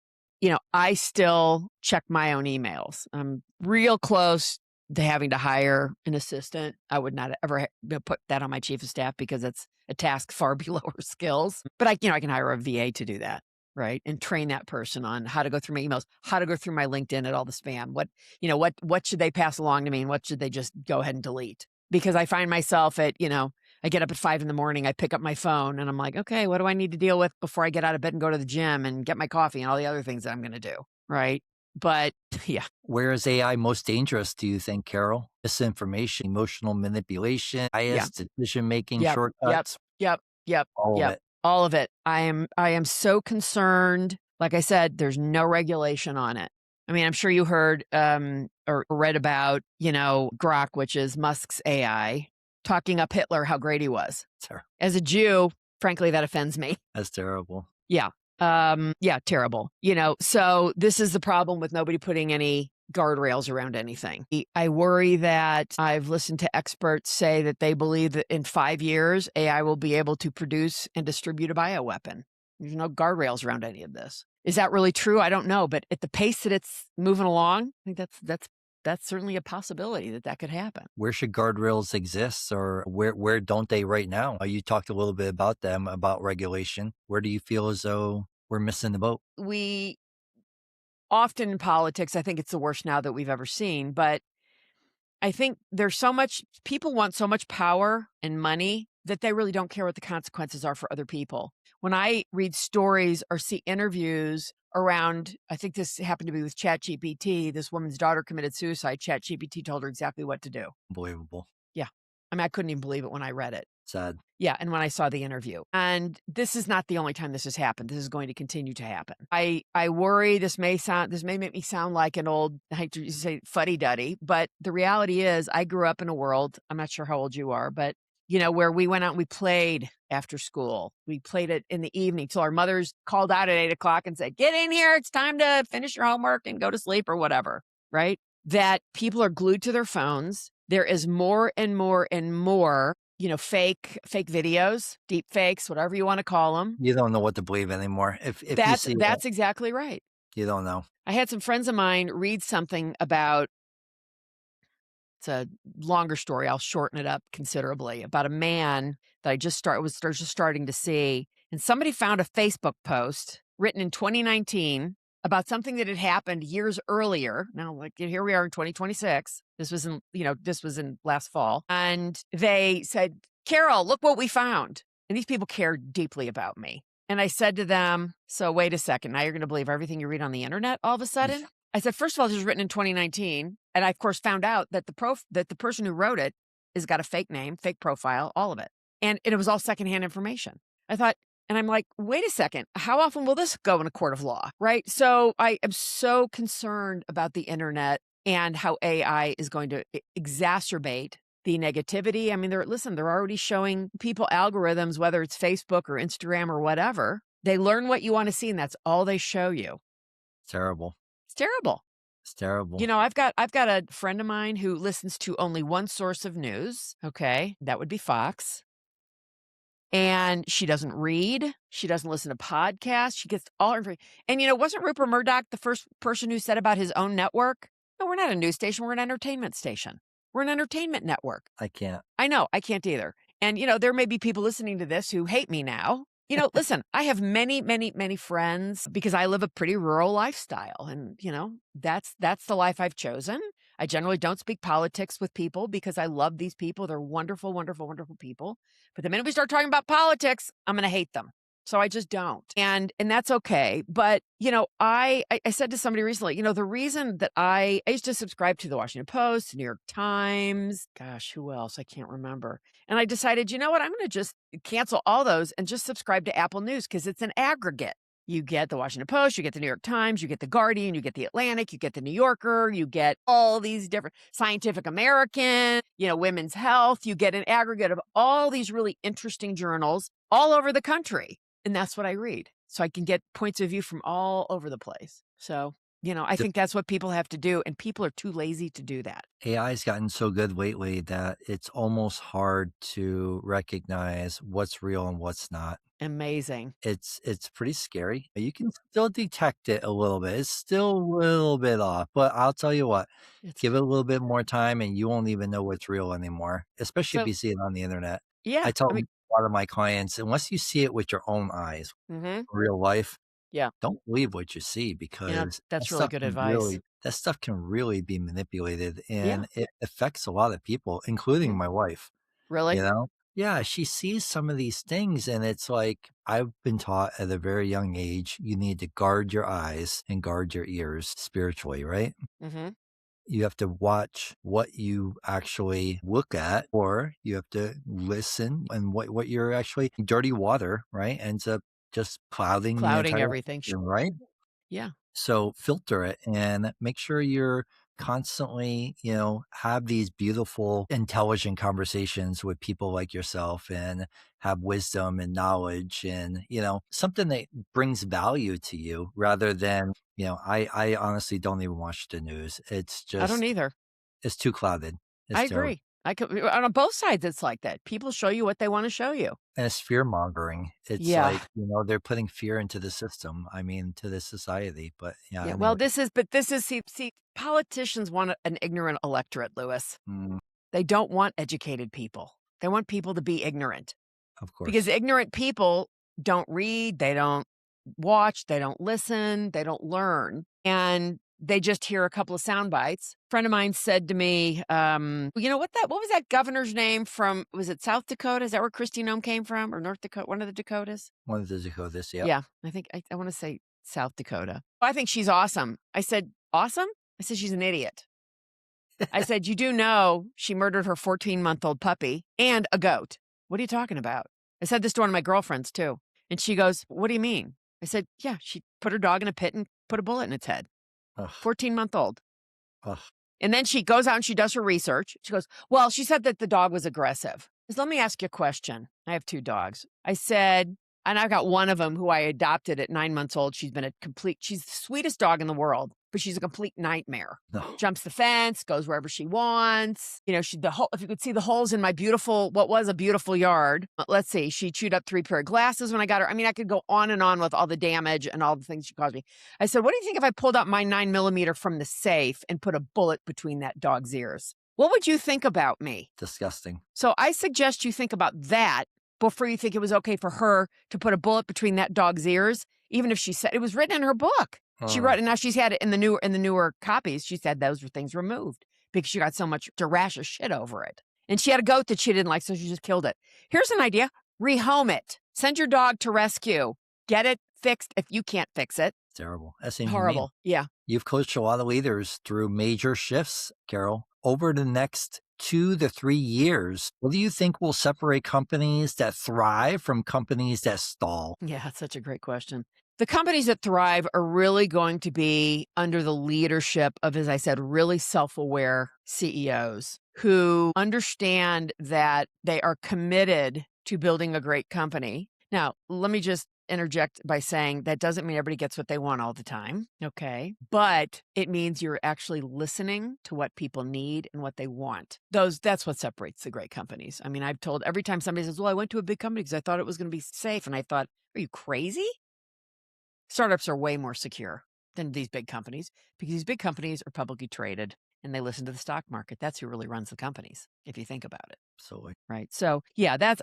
S1: I still check my own emails. I'm real close to having to hire an assistant. I would not ever put that on my chief of staff because it's a task far below her skills. But I can hire a VA to do that. Right. And train that person on how to go through my emails, how to go through my LinkedIn at all the spam. What should they pass along to me and what should they just go ahead and delete? Because I find myself I get up at 5 a.m, I pick up my phone and I'm like, okay, what do I need to deal with before I get out of bed and go to the gym and get my coffee and all the other things that I'm going to do. Right. But yeah.
S2: Where is AI most dangerous, do you think, Carol? Misinformation, emotional manipulation,
S1: Yeah.
S2: bias, decision-making
S1: Yep. Yep.
S2: shortcuts,
S1: Yep. Yep.
S2: all of
S1: Yep.
S2: it.
S1: All of it. I am so concerned. Like I said, there's no regulation on it. I mean, I'm sure you heard or read about, Grok, which is Musk's AI, talking up Hitler, how great he was.
S2: Ter
S1: As a Jew, frankly, that offends me.
S2: That's terrible.
S1: Yeah. Yeah, terrible. So this is the problem with nobody putting any guardrails around anything. I worry that I've listened to experts say that they believe that in 5 years, AI will be able to produce and distribute a bioweapon. There's no guardrails around any of this. Is that really true? I don't know. But at the pace that it's moving along, I think that's certainly a possibility that could happen.
S2: Where should guardrails exist, or where don't they right now? You talked a little bit about them, about regulation. Where do you feel as though we're missing the boat?
S1: We often in politics, I think it's the worst now that we've ever seen, but I think there's so much, people want so much power and money that they really don't care what the consequences are for other people. When I read stories or see interviews around, I think this happened to be with ChatGPT, this woman's daughter committed suicide. ChatGPT told her exactly what to do.
S2: Unbelievable.
S1: Yeah. I mean, I couldn't even believe it when I read it.
S2: Sad.
S1: Yeah, and when I saw the interview. And this is not the only time this has happened. This is going to continue to happen. I worry this may make me sound like an old, I hate to say fuddy-duddy, but the reality is I grew up in a world, I'm not sure how old you are, but where we went out and we played after school. We played it in the evening till our mothers called out at 8 o'clock and said, get in here, it's time to finish your homework and go to sleep or whatever, right? That people are glued to their phones. There is more and more and more fake videos, deep fakes, whatever you want to call them.
S2: You don't know what to believe anymore. If you see it,
S1: That's exactly right.
S2: you don't know.
S1: I had some friends of mine read something about, it's a longer story, I'll shorten it up considerably, about a man that I just starting to see. And somebody found a Facebook post written in 2019 about something that had happened years earlier. Now, like here we are in 2026. This was in last fall. And they said, Carol, look what we found. And these people care deeply about me. And I said to them, so wait a second, now you're going to believe everything you read on the internet all of a sudden? I said, first of all, this was written in 2019. And I, of course, found out that the person who wrote it has got a fake name, fake profile, all of it. And it was all secondhand information. I thought, and I'm like, wait a second, how often will this go in a court of law, right? So I am so concerned about the internet and how AI is going to exacerbate the negativity. I mean, they're already showing people algorithms, whether it's Facebook or Instagram or whatever. They learn what you want to see, and that's all they show you.
S2: Terrible.
S1: It's terrible.
S2: It's terrible.
S1: I've got a friend of mine who listens to only one source of news. Okay, that would be Fox. And she doesn't read. She doesn't listen to podcasts. She gets all her information. And, wasn't Rupert Murdoch the first person who said about his own network? No, we're not a news station. We're an entertainment station. We're an entertainment network.
S2: I can't.
S1: I know. I can't either. And, there may be people listening to this who hate me now. Listen, I have many, many, many friends because I live a pretty rural lifestyle. And, that's the life I've chosen. I generally don't speak politics with people because I love these people. They're wonderful, wonderful, wonderful people. But the minute we start talking about politics, I'm going to hate them. So I just don't. And that's okay. But, I said to somebody recently, the reason that I used to subscribe to the Washington Post, New York Times, gosh, who else? I can't remember. And I decided, you know what? I'm going to just cancel all those and just subscribe to Apple News because it's an aggregate. You get the Washington Post, you get the New York Times, you get the Guardian, you get the Atlantic, you get the New Yorker, you get all these different Scientific American, Women's Health. You get an aggregate of all these really interesting journals all over the country. And that's what I read. So I can get points of view from all over the place. So, I think that's what people have to do. And people are too lazy to do that.
S2: AI's gotten so good lately that it's almost hard to recognize what's real and what's not.
S1: Amazing.
S2: It's pretty scary. You can still detect it a little bit. It's still a little bit off, but I'll tell you what, give it a little bit more time and you won't even know what's real anymore, especially if
S1: So,
S2: you see it on the internet.
S1: yeah,
S2: I tell
S1: I mean,
S2: a lot of my clients, unless you see it with your own eyes,
S1: mhm,
S2: real life,
S1: yeah,
S2: don't believe what you see because
S1: that's really good advice.
S2: that stuff can really be manipulated
S1: Yeah,
S2: and it affects a lot of people, including
S1: yeah,
S2: my wife, you
S1: really.
S2: know? Yeah, she sees some of these things and it's like I've been taught at a very young age, you need to guard your eyes and guard your ears spiritually, right?
S1: Hmm.
S2: You have to watch what you actually look at, or you have to listen and what you're actually dirty water, right? Ends up just clouding the
S1: Clouding
S2: entire
S1: everything.
S2: thing, right?
S1: Yeah,
S2: So filter it and make sure you're constantly, have these beautiful, intelligent conversations with people like yourself and have wisdom and knowledge and, something that brings value to you rather than, I honestly don't even watch the news. It's
S1: I don't
S2: just,
S1: either.
S2: it's too clouded.
S1: I
S2: It's terrible.
S1: agree. I could on both sides. It's like that. People show you what they want to show you.
S2: And it's fear mongering. It's
S1: Yeah.
S2: like, they're putting fear into the system. I mean, to the society. But yeah,
S1: Yeah. Well,
S2: anyway.
S1: see, politicians want an ignorant electorate, Lewis.
S2: Mm,
S1: They don't want educated people. They want people to be ignorant
S2: of
S1: because
S2: course.
S1: ignorant people don't read, they don't watch, they don't listen, they don't learn. And they just hear a couple of sound bites. A friend of mine said to me, what was that governor's name from, was it South Dakota? Is that where Kristi Noem came from, or North Dakota, one of the Dakotas?
S2: One of the Dakotas, yep.
S1: Yeah, I think I want to say South Dakota. I think she's awesome. I said, awesome? I said, she's an idiot. I said, you do know she murdered her 14-month-old puppy and a goat. What are you talking about? I said this to one of my girlfriends too. And she goes, what do you mean? I said, yeah, she put her dog in a pit and put a bullet in its head.
S2: Ugh,
S1: 14-month-old.
S2: ugh.
S1: And then she goes out and she does her research. She goes, well, she said that the dog was aggressive. I said, let me ask you a question. I have 2 dogs. I said, and I've got one of them who I adopted at 9 months old. She's the sweetest dog in the world, but she's a complete nightmare.
S2: No.
S1: Jumps the fence, goes wherever she wants. If you could see the holes in what was a beautiful yard. Let's see, she chewed up 3 pair of glasses when I got her. I mean, I could go on and on with all the damage and all the things she caused me. I said, what do you think if I pulled out my 9mm from the safe and put a bullet between that dog's ears? What would you think about me?
S2: Disgusting.
S1: So I suggest you think about that before you think it was okay for her to put a bullet between that dog's ears, even if she said it was written in her book. She wrote, and now she's had it in the newer copies. She said those were things removed because she got so much to rash of shit over it. And she had a goat that she didn't like, so she just killed it. Here's an idea: rehome it. Send your dog to rescue. Get it fixed if you can't fix it.
S2: Terrible. That's inhumane.
S1: Horrible. Yeah.
S2: You've coached a lot of leaders through major shifts, Carol. Over the next 2 to 3 years, what do you think will separate companies that thrive from companies that stall?
S1: Yeah, that's such a great question. The companies that thrive are really going to be under the leadership of, as I said, really self-aware CEOs who understand that they are committed to building a great company. Now, let me just interject by saying that doesn't mean everybody gets what they want all the time. Okay. But it means you're actually listening to what people need and what they want. That's what separates the great companies. I mean, I've told every time somebody says, well, I went to a big company because I thought it was going to be safe. And I thought, are you crazy? Startups are way more secure than these big companies because these big companies are publicly traded and they listen to the stock market. That's who really runs the companies, if you think about it.
S2: Absolutely.
S1: Right. So, yeah, the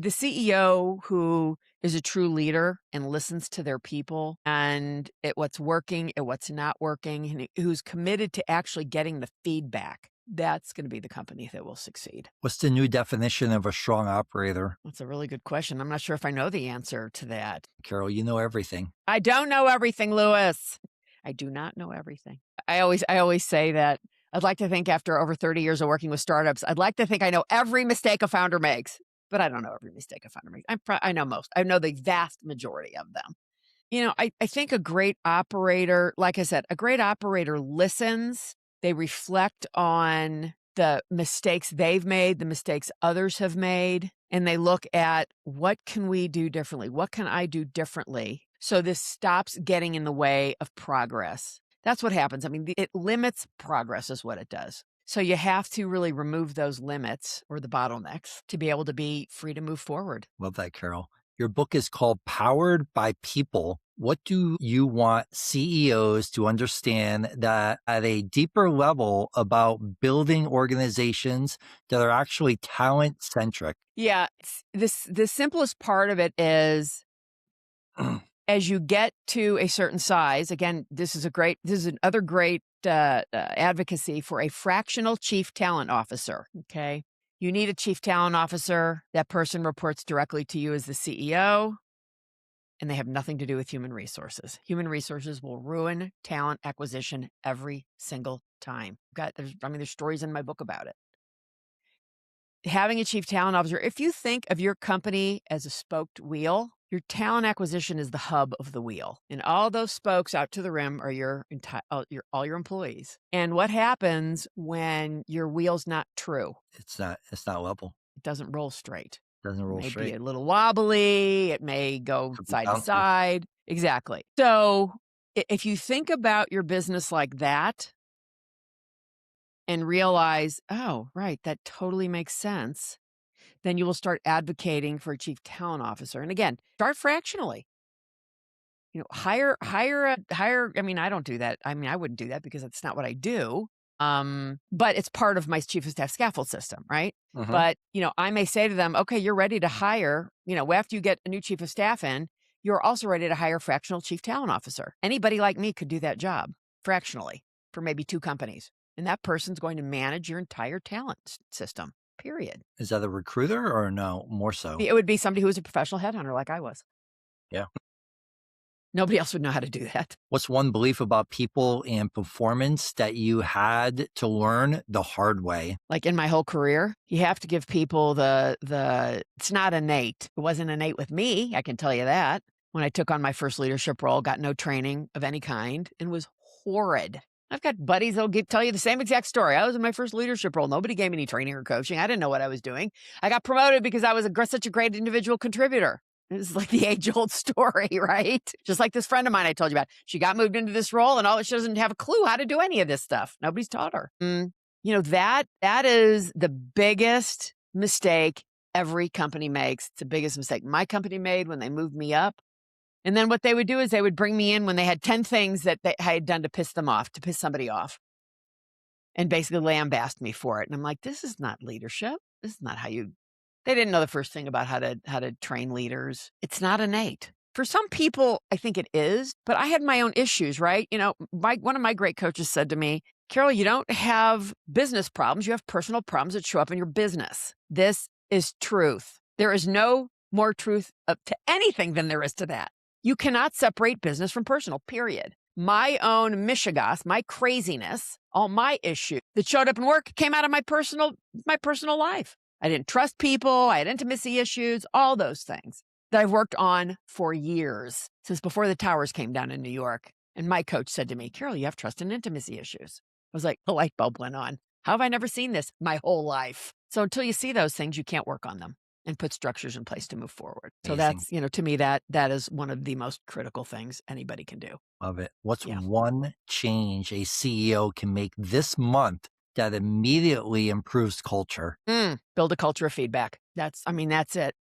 S1: CEO who is a true leader and listens to their people and at what's working, at what's not working, and who's committed to actually getting the feedback, that's going to be the company that will succeed.
S2: What's the new definition of a strong operator?
S1: That's a really good question. I'm not sure if I know the answer to that.
S2: Carol, you know everything.
S1: I don't know everything, Lewis. I do not know everything. I always say that I'd like to think after over 30 years of working with startups, I'd like to think I know every mistake a founder makes, but I don't know every mistake a founder makes. I know most. I know the vast majority of them. I think a great operator, like I said, a great operator listens. They reflect on the mistakes they've made, the mistakes others have made, and they look at what can we do differently? What can I do differently? So this stops getting in the way of progress. That's what happens. I mean, it limits progress is what it does. So you have to really remove those limits or the bottlenecks to be able to be free to move forward.
S2: Love that, Carol. Your book is called Powered by People. What do you want CEOs to understand that at a deeper level about building organizations that are actually talent centric?
S1: Yeah, the simplest part of it is as you get to a certain size, again, this is another great advocacy for a fractional chief talent officer. Okay. You need a chief talent officer. That person reports directly to you as the CEO, and they have nothing to do with human resources. Human resources will ruin talent acquisition every single time. There's stories in my book about it. Having a chief talent officer, if you think of your company as a spoked wheel, your talent acquisition is the hub of the wheel. And all those spokes out to the rim are all your employees. And what happens when your wheel's not true?
S2: It's not level.
S1: It doesn't roll straight.
S2: Doesn't roll
S1: It may
S2: straight.
S1: be a little wobbly. It may go
S2: Could be
S1: side to
S2: bouncy.
S1: side. Exactly. So if you think about your business like that and realize, oh, right, that totally makes sense, then you will start advocating for a chief talent officer. And again, start fractionally. Hire. I mean, I don't do that. I mean, I wouldn't do that because that's not what I do. But it's part of my chief of staff scaffold system, right?
S2: Mhm.
S1: But, I may say to them, okay, you're ready to hire, after you get a new chief of staff in, you're also ready to hire a fractional chief talent officer. Anybody like me could do that job fractionally for maybe 2 companies. And that person's going to manage your entire talent system, period.
S2: Is that a recruiter or no? More so.
S1: It would be somebody who was a professional headhunter like I was.
S2: Yeah.
S1: Nobody else would know how to do that.
S2: What's one belief about people and performance that you had to learn the hard way?
S1: Like in my whole career, you have to give people it's not innate. It wasn't innate with me, I can tell you that. When I took on my first leadership role, got no training of any kind and was horrid. I've got buddies that'll tell you the same exact story. I was in my first leadership role. Nobody gave me any training or coaching. I didn't know what I was doing. I got promoted because I was such a great individual contributor. It's like the age-old story, right? Just like this friend of mine I told you about. She got moved into this role and she doesn't have a clue how to do any of this stuff. Nobody's taught her. That is the biggest mistake every company makes. It's the biggest mistake my company made when they moved me up. And then what they would do is they would bring me in when they had 10 things that I had done to piss somebody off, and basically lambast me for it. And I'm like, this is not leadership. This is not how you... They didn't know the first thing about how to train leaders. It's not innate. For some people, I think it is, but I had my own issues, right? One of my great coaches said to me, Carol, you don't have business problems. You have personal problems that show up in your business. This is truth. There is no more truth to anything than there is to that. You cannot separate business from personal, period. My own mishigas, my craziness, all my issues that showed up in work came out of my personal life. I didn't trust people. I had intimacy issues, all those things that I've worked on for years, since before the towers came down in New York. And my coach said to me, Carol, you have trust and intimacy issues. I was like, the light bulb went on. How have I never seen this my whole life? So until you see those things, you can't work on them. and put structures in place to move forward. So
S2: Amazing.
S1: that's, to me, that is one of the most critical things anybody can do.
S2: Love it. What's
S1: Yeah.
S2: one change a CEO can make this month that immediately improves culture?
S1: Build a culture of feedback. That's it.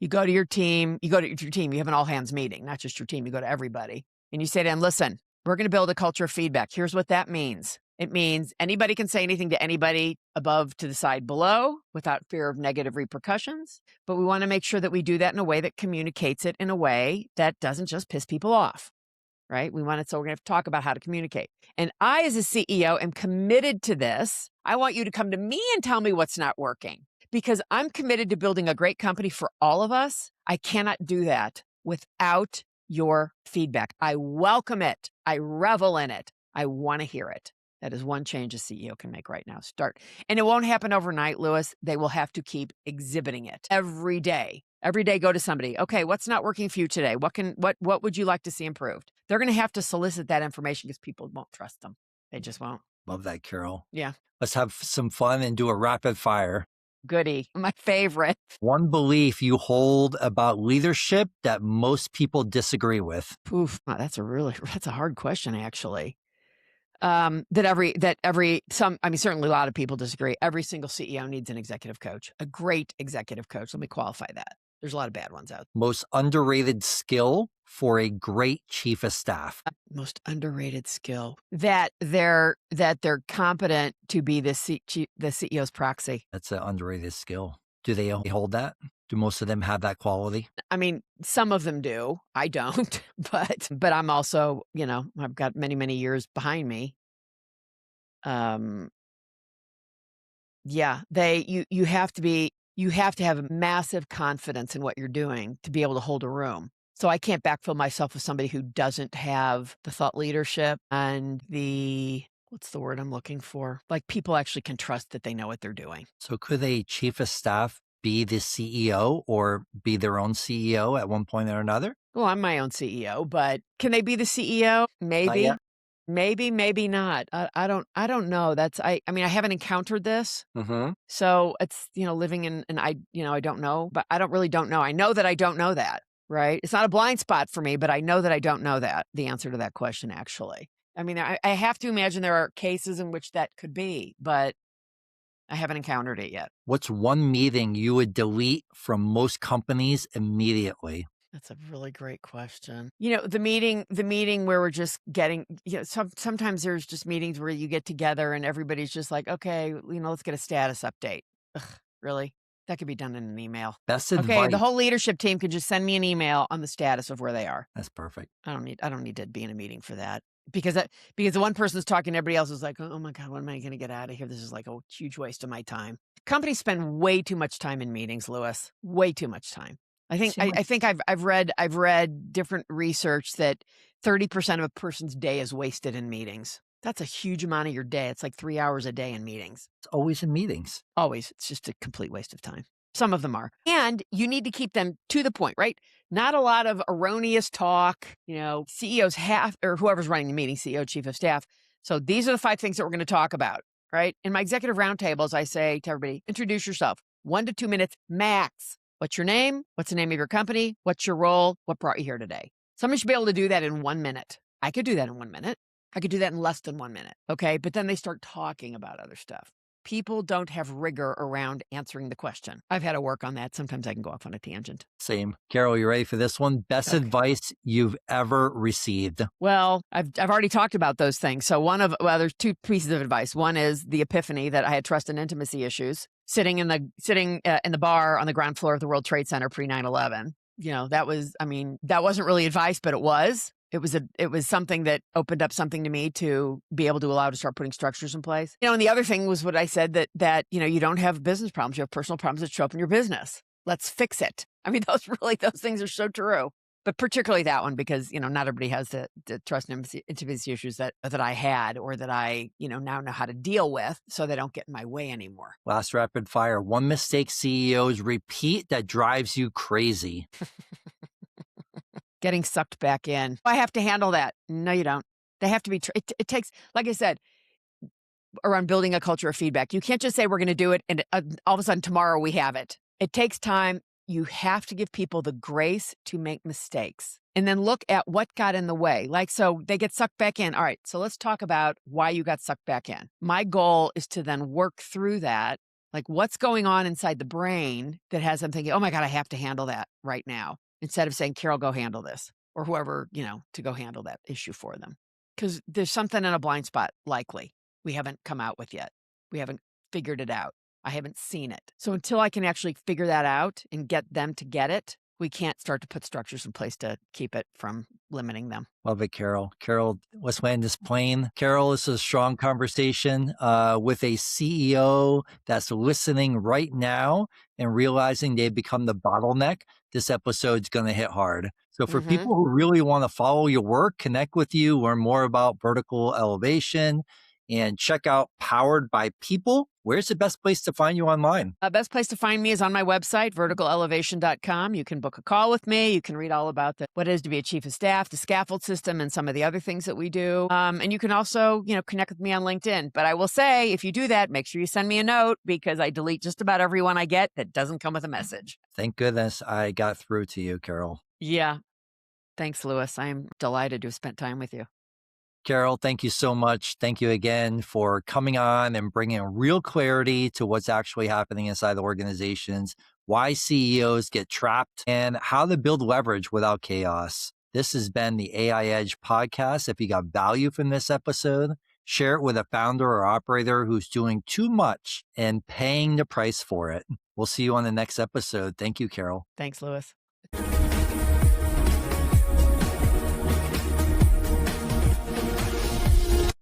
S1: You go to your team, you have an all hands meeting, not just your team. You go to everybody and you say to them, listen, we're going to build a culture of feedback. Here's what that means. It means anybody can say anything to anybody above to the side below without fear of negative repercussions. But we want to make sure that we do that in a way that communicates it in a way that doesn't just piss people off. Right? So we're going to have to talk about how to communicate. And I, as a CEO, am committed to this. I want you to come to me and tell me what's not working because I'm committed to building a great company for all of us. I cannot do that without your feedback. I welcome it. I revel in it. I want to hear it. That is one change a CEO can make right now. Start. And it won't happen overnight, Lewis. They will have to keep exhibiting it every day. Every day, go to somebody. Okay, what's not working for you today? What would you like to see improved? They're going to have to solicit that information because people won't trust them. They just won't.
S2: Love that, Carol.
S1: Yeah.
S2: Let's have some fun and do a rapid fire.
S1: Goody. My favorite.
S2: One belief you hold about leadership that most people disagree with.
S1: Oof, that's a hard question, actually. Certainly a lot of people disagree. Every single CEO needs an executive coach, a great executive coach. Let me qualify that. There's a lot of bad ones out there.
S2: Most underrated skill for a great chief of staff.
S1: Most underrated skill that they're competent to be the CEO's proxy.
S2: That's an underrated skill. Do they hold that? Do most of them have that quality?
S1: I mean, some of them do. I don't, but I'm also, I've got many, many years behind me. Yeah, you have to have massive confidence in what you're doing to be able to hold a room. So I can't backfill myself with somebody who doesn't have the thought leadership and what's the word I'm looking for? Like people actually can trust that they know what they're doing.
S2: So could a chief of staff be the CEO or be their own CEO at one point or another?
S1: Well, I'm my own CEO, but can they be the CEO? Maybe. Maybe not. I don't know. I haven't encountered this.
S2: Mm-hmm.
S1: So it's, living in, and I don't know, but I don't know. I know that I don't know that, right? It's not a blind spot for me, but I know that I don't know that, the answer to that question, actually. I mean, I have to imagine there are cases in which that could be, but I haven't encountered it yet.
S2: What's one meeting you would delete from most companies immediately?
S1: That's a really great question. The meeting where we're just getting, sometimes there's just meetings where you get together and everybody's just like, okay, let's get a status update. Ugh, really? That could be done in an email.
S2: Best
S1: Okay,
S2: advice.
S1: the whole leadership team could just send me an email on the status of where they are.
S2: That's perfect.
S1: I don't need to be in a meeting for that. Because the one person's talking, everybody else is like, oh my God, when am I going to get out of here? This is like a huge waste of my time. Companies spend way too much time in meetings, Lewis. Way too much time. I think I've read different research that 30% of a person's day is wasted in meetings. That's a huge amount of your day. It's like 3 hours a day in meetings.
S2: It's always in meetings.
S1: Always. It's just a complete waste of time. Some of them are. And you need to keep them to the point, right? Not a lot of erroneous talk. CEOs or whoever's running the meeting, CEO, chief of staff. So these are the 5 things that we're going to talk about, right? In my executive roundtables, I say to everybody, introduce yourself. 1 to 2 minutes max. What's your name? What's the name of your company? What's your role? What brought you here today? Somebody should be able to do that in 1 minute. I could do that in 1 minute. I could do that in less than 1 minute. Okay. But then they start talking about other stuff. People don't have rigor around answering the question. I've had to work on that. Sometimes I can go off on a tangent.
S2: Same. Carol, you ready for this one? Best advice you've ever received? Well,
S1: I've already talked about those things. So there's 2 pieces of advice. One is the epiphany that I had trust and intimacy issues sitting in the bar on the ground floor of the World Trade Center pre 9/11. That wasn't really advice, but it was. It was something that opened up something to me to be able to allow to start putting structures in place. And the other thing was what I said that you don't have business problems. You have personal problems that show up in your business. Let's fix it. I mean, those things are so true. But particularly that one, because, not everybody has the trust and intimacy issues that I had or that I, now know how to deal with so they don't get in my way anymore.
S2: Last rapid fire. One mistake CEOs repeat that drives you crazy.
S1: Getting sucked back in. I have to handle that. No, you don't. They have to be, it takes, like I said, around building a culture of feedback. You can't just say we're going to do it and all of a sudden tomorrow we have it. It takes time. You have to give people the grace to make mistakes and then look at what got in the way. Like, so they get sucked back in. All right, so let's talk about why you got sucked back in. My goal is to then work through that. Like, what's going on inside the brain that has them thinking, oh my God, I have to handle that right now, instead of saying, Carol, go handle this, or whoever, to go handle that issue for them. Because there's something in a blind spot, likely, we haven't come out with yet. We haven't figured it out. I haven't seen it. So until I can actually figure that out and get them to get it, we can't start to put structures in place to keep it from limiting them.
S2: Love it, Carol. Carol, let's land this plane. Carol, this is a strong conversation with a CEO that's listening right now and realizing they've become the bottleneck. This episode's going to hit hard. So for people who really want to follow your work, connect with you, learn more about vertical elevation, and check out Powered by People, where's the best place to find you online?
S1: Best place to find me is on my website, verticalelevation.com. You can book a call with me. You can read all about what it is to be a chief of staff, the Scaffold system, and some of the other things that we do. And you can also, connect with me on LinkedIn. But I will say, if you do that, make sure you send me a note, because I delete just about everyone I get that doesn't come with a message.
S2: Thank goodness I got through to you, Carol.
S1: Yeah. Thanks, Louis. I'm delighted to have spent time with you.
S2: Carol, thank you so much. Thank you again for coming on and bringing real clarity to what's actually happening inside the organizations, why CEOs get trapped, and how to build leverage without chaos. This has been the AI Edge podcast. If you got value from this episode, share it with a founder or operator who's doing too much and paying the price for it. We'll see you on the next episode. Thank you, Carol.
S1: Thanks, Louis.